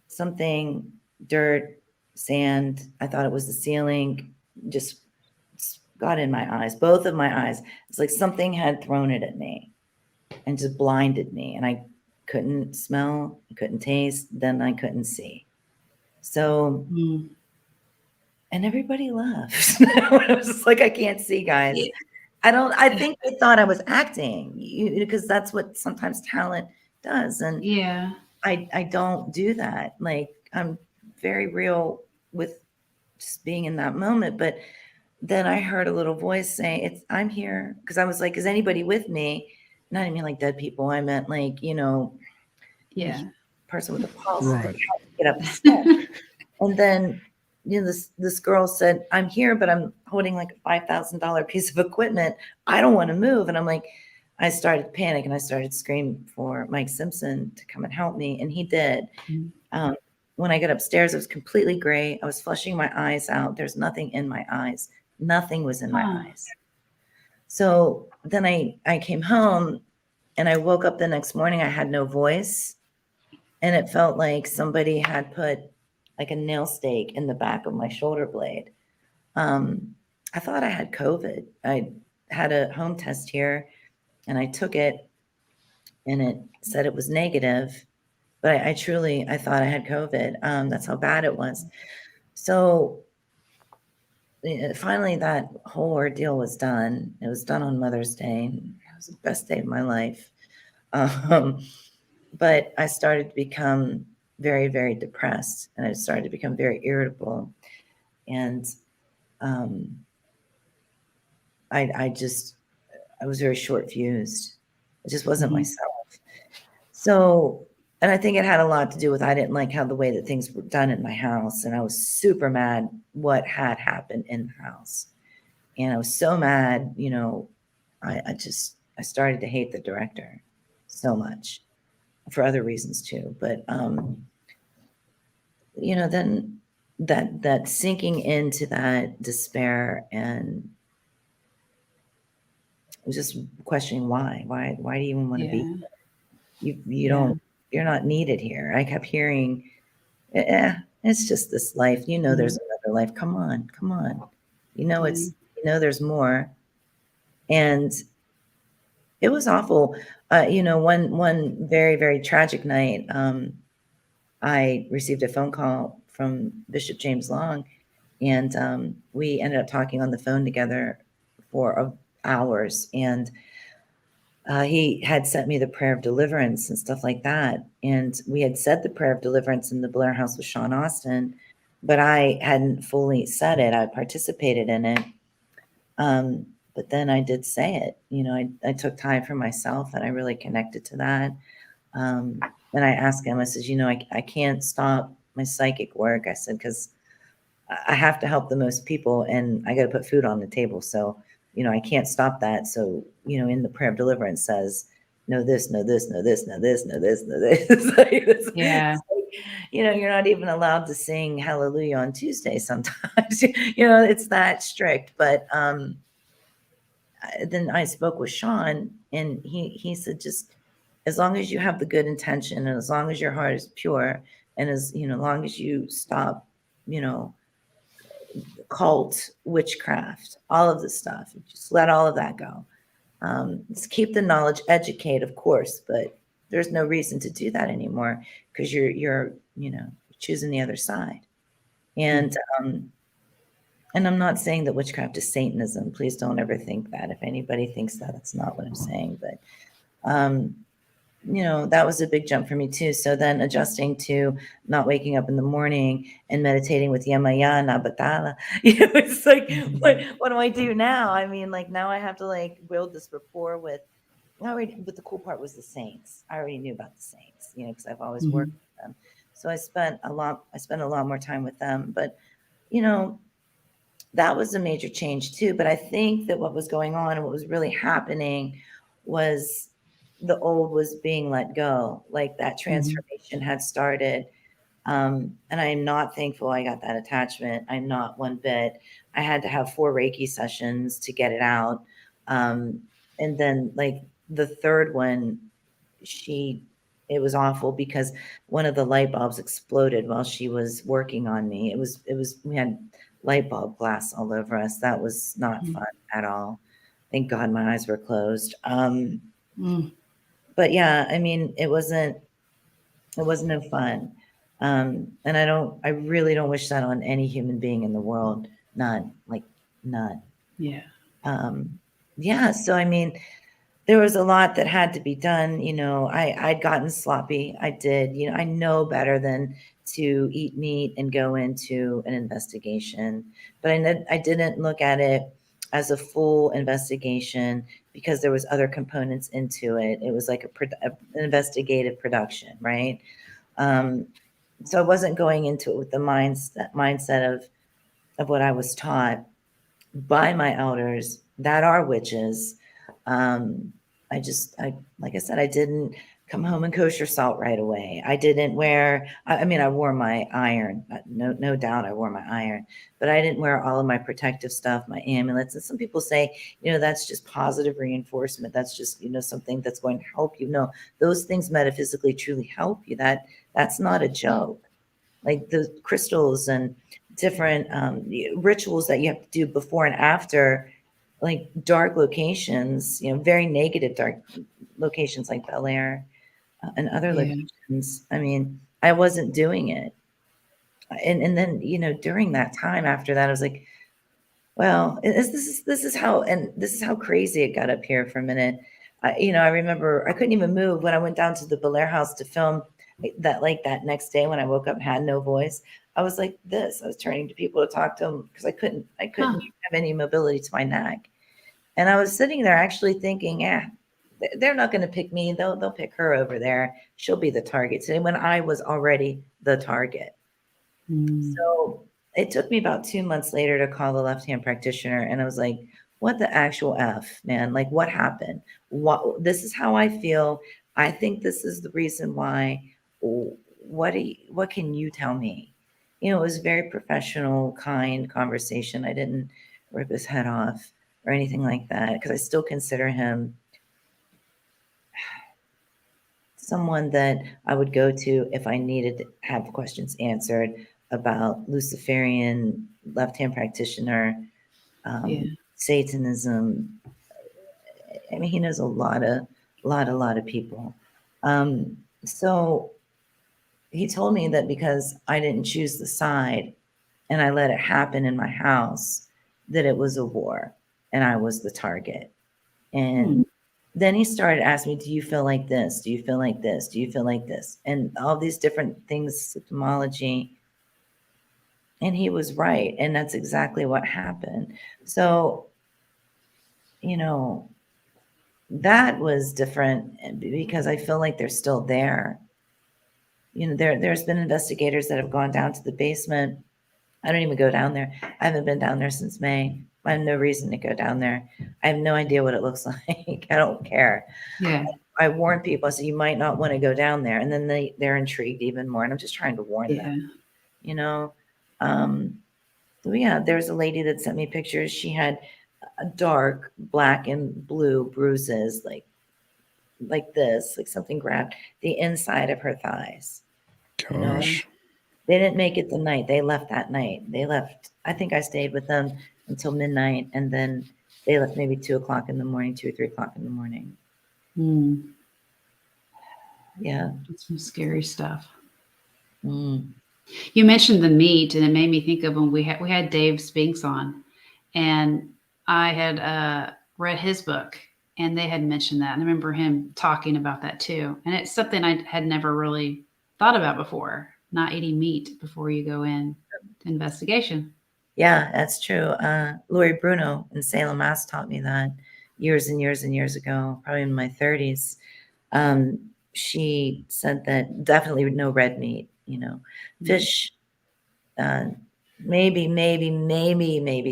something, dirt, sand. I thought it was the ceiling. Just got in my eyes, both of my eyes. It's like something had thrown it at me and just blinded me, and I couldn't smell, I couldn't taste, then I couldn't see. So, and everybody left. I was just like, I can't see, guys. Yeah. I think they thought I was acting, because that's what sometimes talent does. And I don't do that. Like, I'm very real with just being in that moment. But then I heard a little voice say, I'm here. Because I was like, is anybody with me? Not even like dead people. I meant like, person with a pulse. Right. Get up and step. And then, this girl said, I'm here, but I'm holding like a $5,000 piece of equipment. I don't want to move. And I'm like, I started to panic and I started screaming for Mike Simpson to come and help me. And he did. When I got upstairs, it was completely gray. I was flushing my eyes out. There's nothing in my eyes. Nothing was in my eyes. So then I came home and I woke up the next morning. I had no voice, and it felt like somebody had put like a nail stake in the back of my shoulder blade. I thought I had COVID. I had a home test here and I took it and it said it was negative, but I thought I had COVID. That's how bad it was. So finally that whole ordeal was done. It was done on Mother's Day. And it was the best day of my life. But I started to become very, very depressed, and I started to become very irritable. And I was very short fused. I just wasn't myself. So, and I think it had a lot to do with I didn't like how the way that things were done in my house, and I was super mad what had happened in the house. And I was so mad, I started to hate the director so much for other reasons too. But then that sinking into that despair and just questioning why do you even want to be here? You're not needed here. I kept hearing, it's just this life. There's another life. Come on. There's more. And it was awful. One very, very tragic night, I received a phone call from Bishop James Long, and we ended up talking on the phone together for hours. And he had sent me the prayer of deliverance and stuff like that. And we had said the prayer of deliverance in the Bellaire House with Sean Austin, but I hadn't fully said it. I participated in it. But then I did say it. I took time for myself, and I really connected to that. And I asked him, I said, I can't stop my psychic work. I said, because I have to help the most people, and I got to put food on the table. So, I can't stop that. So, in the prayer of deliverance says, no this, no this, no this, no this, no this, no this. Yeah. You're not even allowed to sing hallelujah on Tuesday sometimes. It's that strict. But then I spoke with Sean, and he said, just as long as you have the good intention, and as long as your heart is pure, and as long as you stop, cult, witchcraft, all of this stuff, just let all of that go. Just keep the knowledge, educate, of course, but there's no reason to do that anymore because you're choosing the other side. And and I'm not saying that witchcraft is Satanism. Please don't ever think that. If anybody thinks that, that's not what I'm saying. But that was a big jump for me too. So then adjusting to not waking up in the morning and meditating with Yamaya Nabatala, it's like, what do I do now? I mean, like now I have to build this rapport with, but the cool part was the saints. I already knew about the saints, because I've always worked with them. So I spent a lot more time with them, but that was a major change too. But I think that what was going on and what was really happening was the old was being let go, like that transformation had started. And I'm not thankful I got that attachment. I'm not one bit. I had to have 4 Reiki sessions to get it out. And then the third one, it was awful because one of the light bulbs exploded while she was working on me. We had light bulb glass all over us. That was not fun at all. Thank God my eyes were closed. But yeah, I mean, it wasn't no fun. And I really don't wish that on any human being in the world. None. Yeah. Yeah. So, I mean, there was a lot that had to be done. I'd gotten sloppy. I did, I know better than to eat meat and go into an investigation, but I didn't look at it as a full investigation because there was other components into it. It was like an investigative production, right? So I wasn't going into it with the mindset of what I was taught by my elders that are witches. Like I said, I didn't come home and kosher salt right away. I didn't wear, I mean, I wore my iron, no doubt I wore my iron, but I didn't wear all of my protective stuff, my amulets. And some people say, that's just positive reinforcement. That's just, something that's going to help you. No, those things metaphysically truly help you. That's not a joke. Like the crystals and different rituals that you have to do before and after, like dark locations, very negative dark locations like Bellaire and other Yeah. locations. I mean, I wasn't doing it. And then, during that time after that, I was like, well, this is how crazy it got up here for a minute. I remember I couldn't even move when I went down to the Bellaire house to film that next day when I woke up and had no voice. I was like this. I was turning to people to talk to them because I couldn't have any mobility to my neck. And I was sitting there actually thinking, they're not going to pick me. They'll pick her over there. She'll be the target today when I was already the target. So it took me about 2 months later to call the left-hand practitioner. And I was like, what the actual F, man? Like, what happened? This is how I feel. I think this is the reason why. What can you tell me? It was a very professional, kind conversation. I didn't rip his head off or anything like that, because I still consider him someone that I would go to if I needed to have questions answered about Luciferian left-hand practitioner, Satanism. I mean, he knows a lot of people. So he told me that because I didn't choose the side and I let it happen in my house, that it was a war and I was the target. And then he started asking me, do you feel like this? Do you feel like this? Do you feel like this? And all these different things, symptomology. And he was right. And that's exactly what happened. So, that was different because I feel like they're still there. There's been investigators that have gone down to the basement. I don't even go down there. I haven't been down there since May. I have no reason to go down there. I have no idea what it looks like. I don't care. Yeah. I warn people. I say, you might not want to go down there. And then they're intrigued even more. And I'm just trying to warn them, there's a lady that sent me pictures. She had a dark black and blue bruises, like this, like something grabbed the inside of her thighs. Gosh. They didn't make it the night. They left that night. They left. I think I stayed with them until midnight, and then they left maybe 2 o'clock in the morning, 2 or 3 o'clock in the morning. Yeah. That's some scary stuff. Mm. You mentioned the meat, and it made me think of when we had Dave Spinks on, and I had read his book, and they had mentioned that. And I remember him talking about that too. And it's something I had never really thought about before, not eating meat before you go in to investigation. Yeah, that's true. Lori Bruno in Salem, Mass taught me that years and years and years ago, probably in my 30s. She said that definitely no red meat, fish, maybe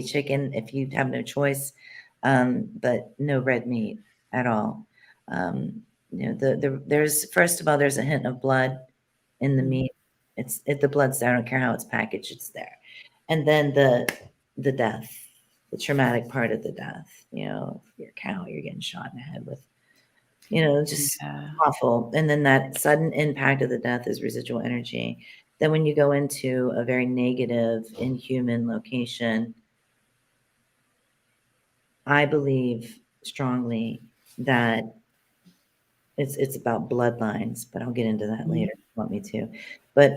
chicken if you have no choice, but no red meat at all. There's, first of all, there's a hint of blood in the meat. The blood's there. I don't care how it's packaged, it's there. And then the death, the traumatic part of the death, if you're a cow, you're getting shot in the head with, just awful. And then that sudden impact of the death is residual energy. Then when you go into a very negative, inhuman location, I believe strongly that it's about bloodlines, but I'll get into that later if you want me to. But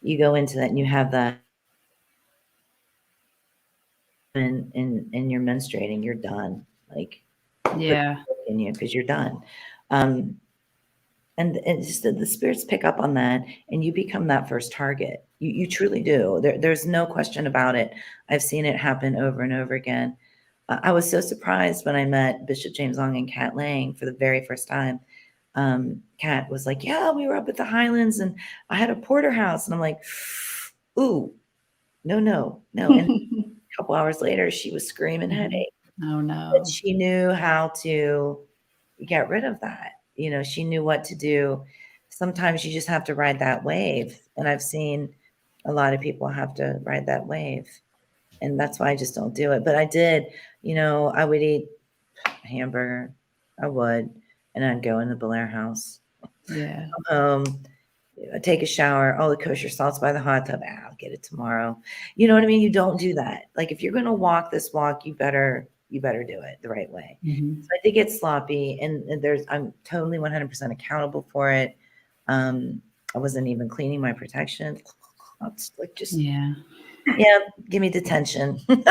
you go into that and you have that and you're menstruating, you're done. Like, in you, because you're done. And it's just the spirits pick up on that, and you become that first target. You truly do. There's no question about it. I've seen it happen over and over again. I was so surprised when I met Bishop James Long and Kat Lang for the very first time. Kat was like, yeah, we were up at the Highlands and I had a porterhouse. And I'm like, ooh, no. And a couple hours later, she was screaming headache. Oh, no. But she knew how to get rid of that. she knew what to do. Sometimes you just have to ride that wave. And I've seen a lot of people have to ride that wave. And that's why I just don't do it. But I did, I would eat a hamburger. I would. And I'd go in the Bellaire House. Yeah. Take a shower. Oh, the kosher salt's by the hot tub. I'll get it tomorrow. You know what I mean? You don't do that. Like if you're going to walk this walk, you better do it the right way. Mm-hmm. So I did get sloppy, and I'm totally 100% accountable for it. I wasn't even cleaning my protection. It's like just Yeah. Give me detention. But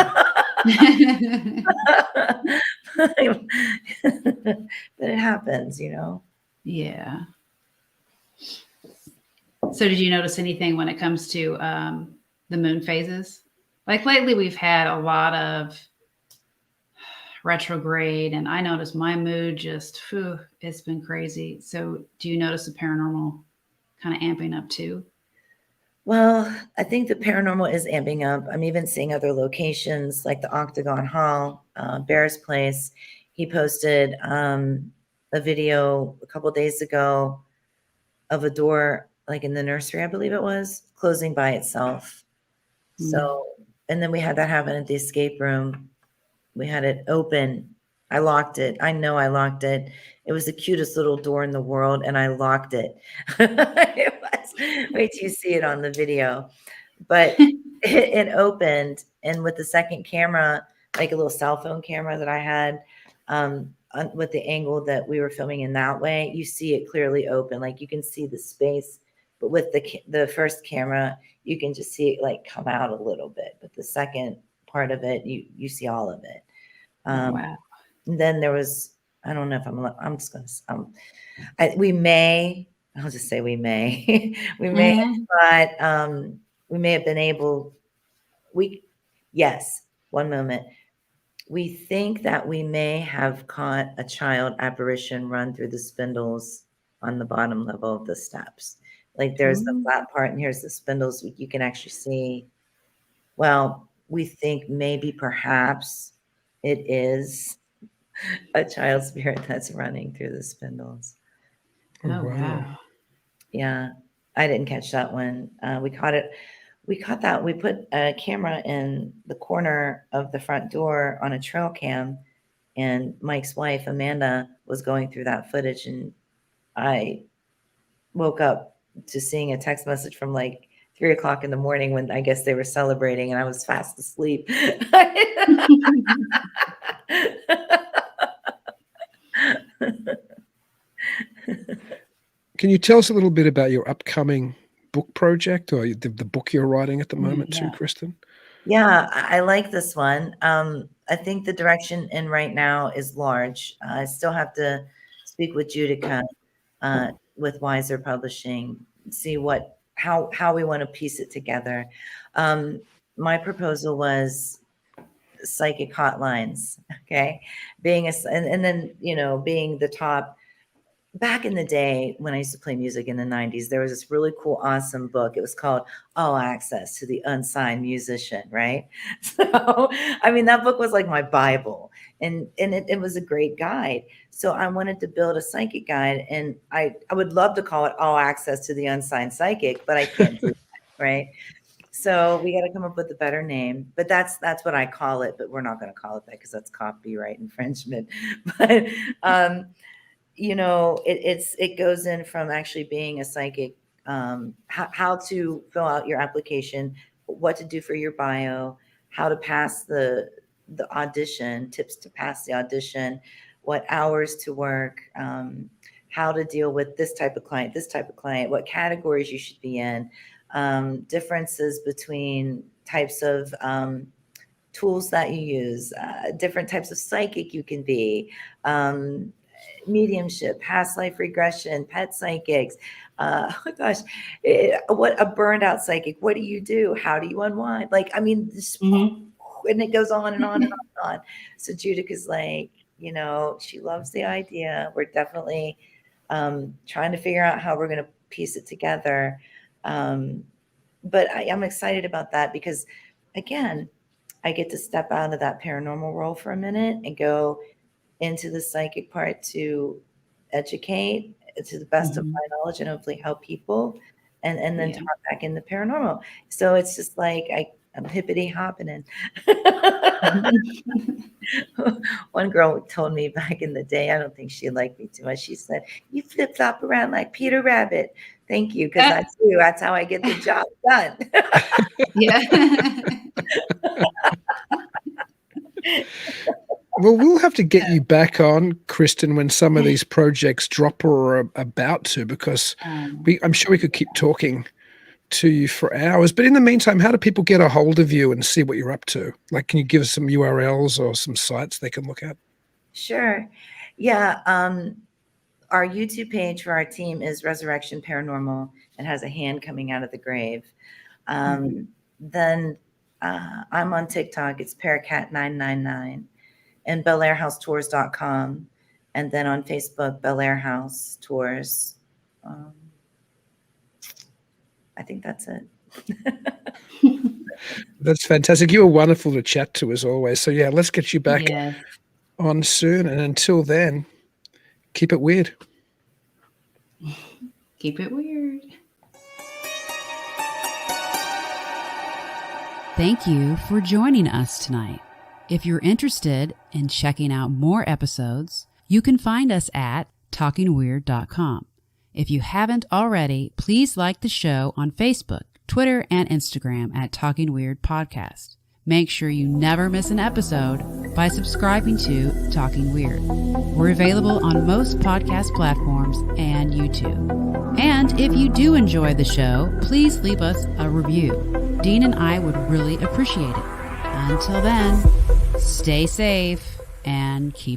it happens, Yeah. So did you notice anything when it comes to the moon phases? Like lately we've had a lot of retrograde, and I noticed my mood just, it's been crazy. So do you notice the paranormal kind of amping up too? Well, I think the paranormal is amping up. I'm even seeing other locations like the Octagon Hall, Bear's Place. He posted a video a couple days ago of a door, like in the nursery, I believe it was, closing by itself. So, and then we had that happen at the escape room. We had it open. I locked it. I know I locked it. It was the cutest little door in the world, and I locked it. Wait till you see it on the video. But it opened, and with the second camera, like a little cell phone camera that I had, with the angle that we were filming in that way, you see it clearly open. Like you can see the space, but with the first camera, you can just see it like come out a little bit. But the second part of it, you see all of it. Wow. And then there was, I don't know if I'm just going to, we may, I'll just say we may, we may have got, we may have been able, yes, one moment. We think that we may have caught a child apparition run through the spindles on the bottom level of the steps. Like there's the flat part and here's the spindles. You can actually see, well, we think maybe perhaps it is a child spirit that's running through the spindles. Oh, wow. Yeah, I didn't catch that one. We caught it. We caught that. We put a camera in the corner of the front door on a trail cam, and Mike's wife, Amanda, was going through that footage, and I woke up to seeing a text message from like 3 o'clock in the morning when I guess they were celebrating, and I was fast asleep. Can you tell us a little bit about your upcoming book project, or the book you're writing at the moment too, Kristen? Yeah, I like this one. I think the direction in right now is large. I still have to speak with Judica, with Wiser Publishing, see how we want to piece it together. My proposal was psychic hotlines, okay? And then, being the top. Back in the day when I used to play music in the 90s, there was this really cool, awesome book. It was called All Access to the Unsigned Musician, right? So, I mean, that book was like my Bible, and it was a great guide. So I wanted to build a psychic guide, and I would love to call it All Access to the Unsigned Psychic, but I can't do that, right? So we got to come up with a better name, but that's what I call it, but we're not going to call it that because that's copyright infringement. But, it goes in from actually being a psychic, how to fill out your application, what to do for your bio, how to pass the audition, tips to pass the audition, what hours to work, how to deal with this type of client, what categories you should be in, differences between types of tools that you use, different types of psychic you can be, mediumship, past life regression, pet psychics. What a burned out psychic. What do you do? How do you unwind? Like, I mean, and it goes on and on and on and on. So Judica's like, she loves the idea. We're definitely trying to figure out how we're going to piece it together. But I'm excited about that because, again, I get to step out of that paranormal role for a minute and go into the psychic part to educate to the best of my knowledge and hopefully help people, and then talk back in the paranormal. So it's just like I'm hippity hopping in. One girl told me back in the day, I don't think she liked me too much. She said, "You flip flop around like Peter Rabbit." Thank you, because I do. That's how I get the job done. Yeah. Well, we'll have to get you back on, Kristen, when some of these projects drop or are about to, because I'm sure we could keep talking to you for hours. But in the meantime, how do people get a hold of you and see what you're up to? Like, can you give us some URLs or some sites they can look at? Sure. Yeah. Our YouTube page for our team is Resurrection Paranormal. It has a hand coming out of the grave. Then I'm on TikTok. It's Paracat999 and BellaireHouseTours.com. And then on Facebook, Bellaire House Tours. I think that's it. That's fantastic. You were wonderful to chat to as always. So yeah, let's get you back on soon. And until then, keep it weird. Keep it weird. Thank you for joining us tonight. If you're interested in checking out more episodes, you can find us at talkingweird.com. If you haven't already, please like the show on Facebook, Twitter, and Instagram at Talking Weird Podcast. Make sure you never miss an episode by subscribing to Talking Weird. We're available on most podcast platforms and YouTube. And if you do enjoy the show, please leave us a review. Dean and I would really appreciate it. Until then, stay safe and keep